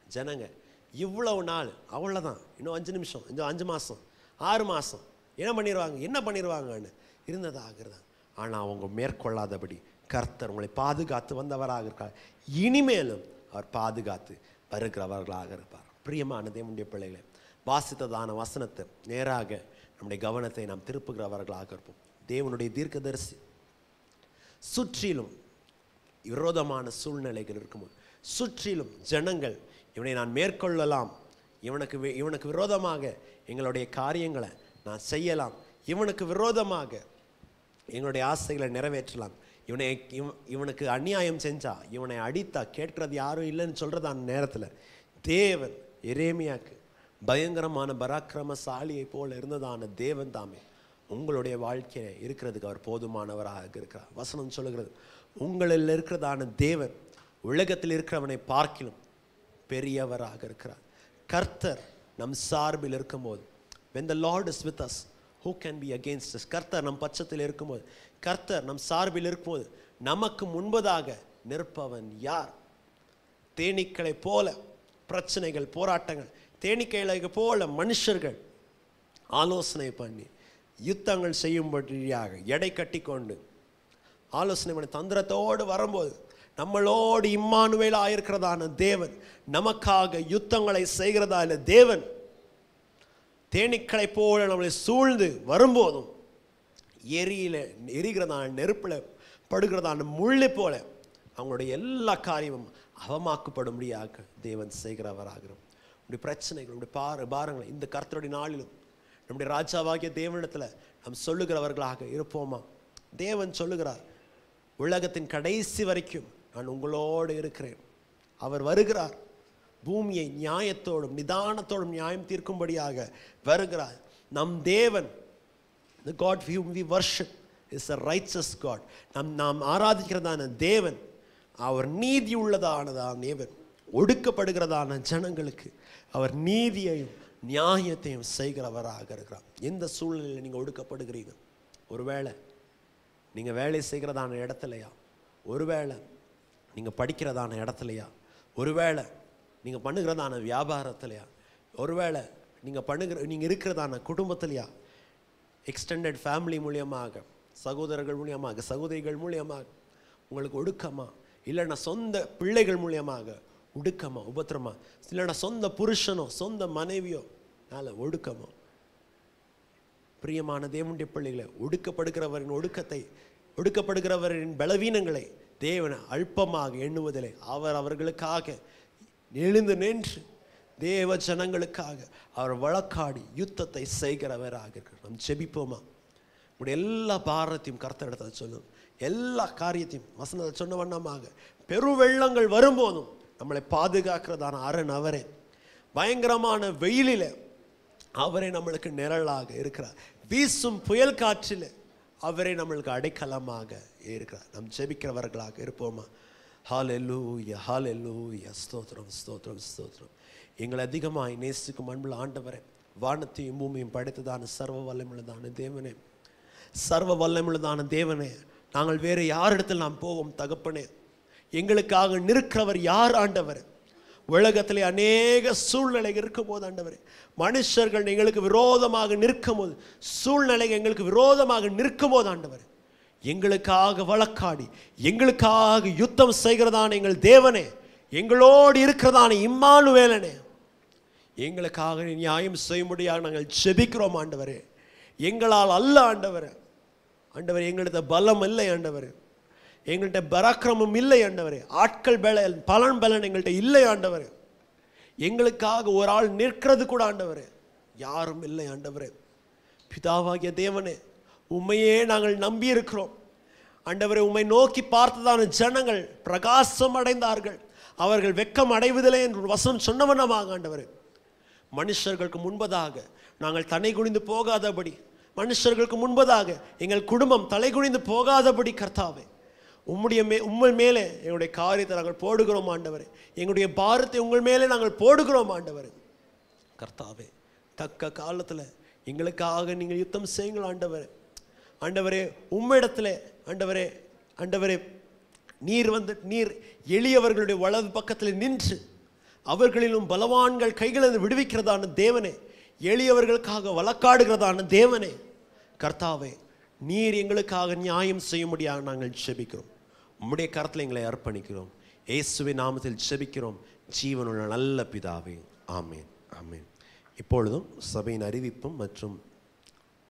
ஜனங்க இவ்வளவு நாள் அவ்வளோதான், இன்னும் 5 நிமிஷம், இன்னும் 5 மாதம், 6 மாதம் என்ன பண்ணிடுவாங்கன்னு இருந்ததாகிறது. ஆனால் அவங்க மேற்கொள்ளாதபடி கர்த்தர் உங்களை பாதுகாத்து வந்தவராக இருக்கார். இனிமேலும் அவர் பாதுகாத்து வருகிறவர்களாக இருப்பார். பிரியமான தேவனுடைய பிள்ளைகளை, வாசித்ததான வசனத்தை நேராக நம்முடைய கவனத்தை நாம் திருப்புகிறவர்களாக இருப்போம். தேவனுடைய தீர்க்கதரிசி சுற்றிலும் விரோதமான சூழ்நிலைகள் இருக்கும்போது, சுற்றிலும் ஜனங்கள் இவனை நான் மேற்கொள்ளலாம், இவனுக்கு விரோதமாக எங்களுடைய காரியங்களை நான் செய்யலாம், இவனுக்கு விரோதமாக எங்களுடைய ஆசைகளை நிறைவேற்றலாம், இவனுக்கு அநியாயம் செஞ்சா, இவனை அடித்தா கேட்கறது யாரும் இல்லைன்னு சொல்றதான நேரத்தில் தேவன் எரேமியாக்கு பயங்கரமான பராக்கிரமசாலியை போல இருந்ததான தேவன் தாமே உங்களுடைய வாழ்க்கையை இருக்கிறதுக்கு அவர் போதுமானவராக இருக்கிறார். வசனம் சொல்லுகிறது, உங்களில் இருக்கிறதான தேவன் உலகத்தில் இருக்கிறவனை பார்க்கிலும் பெரியவராக இருக்கிறார். கர்த்தர் நம் சார்பில் இருக்கும்போது, when the Lord is with us, who can be against us? கர்த்தர் நம் பட்சத்தில் இருக்கும்போது, கர்த்தர் நம் சார்பில் இருக்கும்போது நமக்கு முன்பதாக நிற்பவன் யார்? தேனீக்களை போல பிரச்சனைகள், போராட்டங்கள், தேனீக்களை போல மனுஷர்கள் ஆலோசனை பண்ணி யுத்தங்கள் செய்யும்படியாக எடை கட்டி கொண்டு ஆலோசனை பண்ணி தந்திரத்தோடு வரும்போது, நம்மளோடு இம்மானுவேல் ஆயிருக்கிறதான தேவன் நமக்காக யுத்தங்களை செய்கிறதா இல்லை தேவன் தேனீக்களை போல நம்மளை சூழ்ந்து வரும்போதும், எரிகிறதான நெருப்பில் படுகிறதான முள்ளை போல அவங்களுடைய எல்லா காரியமும் அவமாக்கப்படும்படியாக தேவன் செய்கிறவராகிறோம். நம்முடைய பிரச்சனைகள், நம்முடைய பாரங்களை இந்த கர்த்தருடைய நாளிலும் நம்முடைய ராஜாவாகிய தேவனிடத்தில் நாம் சொல்லுகிறவர்களாக இருப்போமா? தேவன் சொல்லுகிறார், உலகத்தின் கடைசி வரைக்கும் நான் உங்களோடு இருக்கிறேன். அவர் வருகிறார், பூமியை நியாயத்தோடும் நிதானத்தோடும் நியாயம் தீர்க்கும்படியாக வருகிறார். நம் தேவன், the God whom we worship is a righteous God. நாம் ஆராதிக்கிறதான தேவன் அவர் நீதி உள்ளதானதான் தேவன். ஒடுக்கப்படுகிறதான ஜனங்களுக்கு அவர் நீதியையும் நியாயத்தையும் செய்கிறவராக இருக்கிறார். எந்த சூழ்நிலையில் நீங்கள் ஒடுக்கப்படுகிறீங்க? ஒருவேளை நீங்கள் வேலை செய்கிறதான இடத்துலையா, ஒருவேளை நீங்கள் படிக்கிறதான இடத்துலையா, ஒருவேளை நீங்கள் பண்ணுகிறதான வியாபாரத்திலையா, ஒருவேளை நீங்கள் இருக்கிறதான குடும்பத்திலையா, எக்ஸ்டெண்டட் ஃபேமிலி மூலியமாக, சகோதரர்கள் மூலியமாக, சகோதரிகள் மூலியமாக உங்களுக்கு ஒடுக்கமா, இல்லைன்னா சொந்த பிள்ளைகள் மூலியமாக ஒடுக்கமா, உபத்திரமா, இல்லைன்னா சொந்த புருஷனோ சொந்த மனைவியோ நால ஒடுக்கமா? பிரியமான தேவனுடைய பிள்ளைகளை, ஒடுக்கப்படுகிறவரின் ஒடுக்கத்தை ஒடுக்கப்படுகிறவரின் பலவீனங்களை தேவன் அல்பமாக எண்ணுவதில்லை. அவர் அவர்களுக்காக எழுந்து நின்று தேவ ஜனங்களுக்காக அவர் வழக்காடி யுத்தத்தை செய்கிறவராக இருக்கிறார். நாம் ஜெபிப்போமா? உங்களுடைய எல்லா பாரத்தையும் கர்த்தரிடத்தை சொல்லும், எல்லா காரியத்தையும் வசனத்தை சொன்ன வண்ணமாக பெருவெள்ளங்கள் வரும்போதும் நம்மளை பாதுகாக்கிறதான அரண் அவரே. பயங்கரமான வெயிலில் அவரே நம்மளுக்கு நிழலாக இருக்கிறார். வீசும் புயல் காற்றில் அவரே நம்மளுக்கு அடைக்கலமாக இருக்கிறார். நாம் ஜெபிக்கிறவர்களாக இருப்போமா? ஹல்லேலூயா, ஹல்லேலூயா, ஸ்தோத்திரம், ஸ்தோத்திரம், ஸ்தோத்திரம். எங்களை அதிகமாய் நேசிக்கும் அன்புள்ள ஆண்டவரே, வானத்தையும் பூமியும் படைத்ததான சர்வ வல்லமையுள்ளதான தேவனே, சர்வ வல்லமையுள்ளதான தேவனே, நாங்கள் வேறு யாரிடத்தில் நாம் போவோம் தகப்பனே? எங்களுக்காக நிற்கிறவர் யார் ஆண்டவர்? உலகத்திலே அநேக சூழ்நிலை இருக்கும் போது ஆண்டவரே, மனுஷர்கள் எங்களுக்கு விரோதமாக நிற்கும் போது, சூழ்நிலை எங்களுக்கு விரோதமாக நிற்கும் போது ஆண்டவர், எங்களுக்காக வழக்காடி எங்களுக்காக யுத்தம் செய்கிறதான எங்கள் தேவனே, எங்களோடு இருக்கிறதான இம்மானுவேலனே, எங்களுக்காக நியாயம் செய்ய முடியாது நாங்கள் ஜெபிக்கிறோம் ஆண்டவரே. எங்களால் அல்ல ஆண்டவரே. ஆண்டவரே, எங்கள்கிட்ட பலம் இல்லை ஆண்டவரே, எங்கள்கிட்ட பராக்கிரமம் இல்லை ஆண்டவரே, ஆட்கள் பலன் எங்கள்கிட்ட இல்லை ஆண்டவரே. எங்களுக்காக ஒரு ஆள் நிற்கிறது கூட ஆண்டவரே யாரும் இல்லை ஆண்டவரே. பிதாவாகிய தேவனே, உம்மையே நாங்கள் நம்பி இருக்கிறோம் ஆண்டவரே. உம்மை நோக்கி பார்த்ததான ஜனங்கள் பிரகாசம் அடைந்தார்கள், அவர்கள் வெக்கம் அடைவதில்லை என்று வசனம் சொன்னவனமாக ஆண்டவரே. மனுஷர்களுக்கு முன்பதாக நாங்கள் தலை குனிந்து போகாதபடி, மனுஷர்களுக்கு முன்பதாக எங்கள் குடும்பம் தலை குனிந்து போகாதபடி கர்த்தாவே, உம்மை மேலே எங்களுடைய காரியத்தை நாங்கள் போடுகிறோம் ஆண்டவரே. எங்களுடைய பாரத்தை உங்கள் மேலே நாங்கள் போடுகிறோம் ஆண்டவரே. கர்த்தாவே, தக்க காலத்தில் எங்களுக்காக நீங்கள் யுத்தம் செய்யுங்கள் ஆண்டவரே. ஆண்டவரே, உம்மிடத்தில் ஆண்டவரே, ஆண்டவரே, நீர் எளியவர்களுடைய வலது பக்கத்தில் நின்று அவர்களிலும் பலவான்கள் கைகளில் விடுவிக்கிறதான தேவனே, எளியவர்களுக்காக வழக்காடுகிறதான தேவனே, கர்த்தாவே, நீர் எங்களுக்காக நியாயம் செய்ய முடியாது நாங்கள் ஜெபிக்கிறோம். உம்முடைய கரத்தில் எங்களை அர்ப்பணிக்கிறோம். இயேசுவின் நாமத்தில் ஜெபிக்கிறோம் ஜீவனுள்ள நல்ல பிதாவே, ஆமேன், ஆமேன். இப்பொழுதும் சபையின் அறிவிப்பும் மற்றும்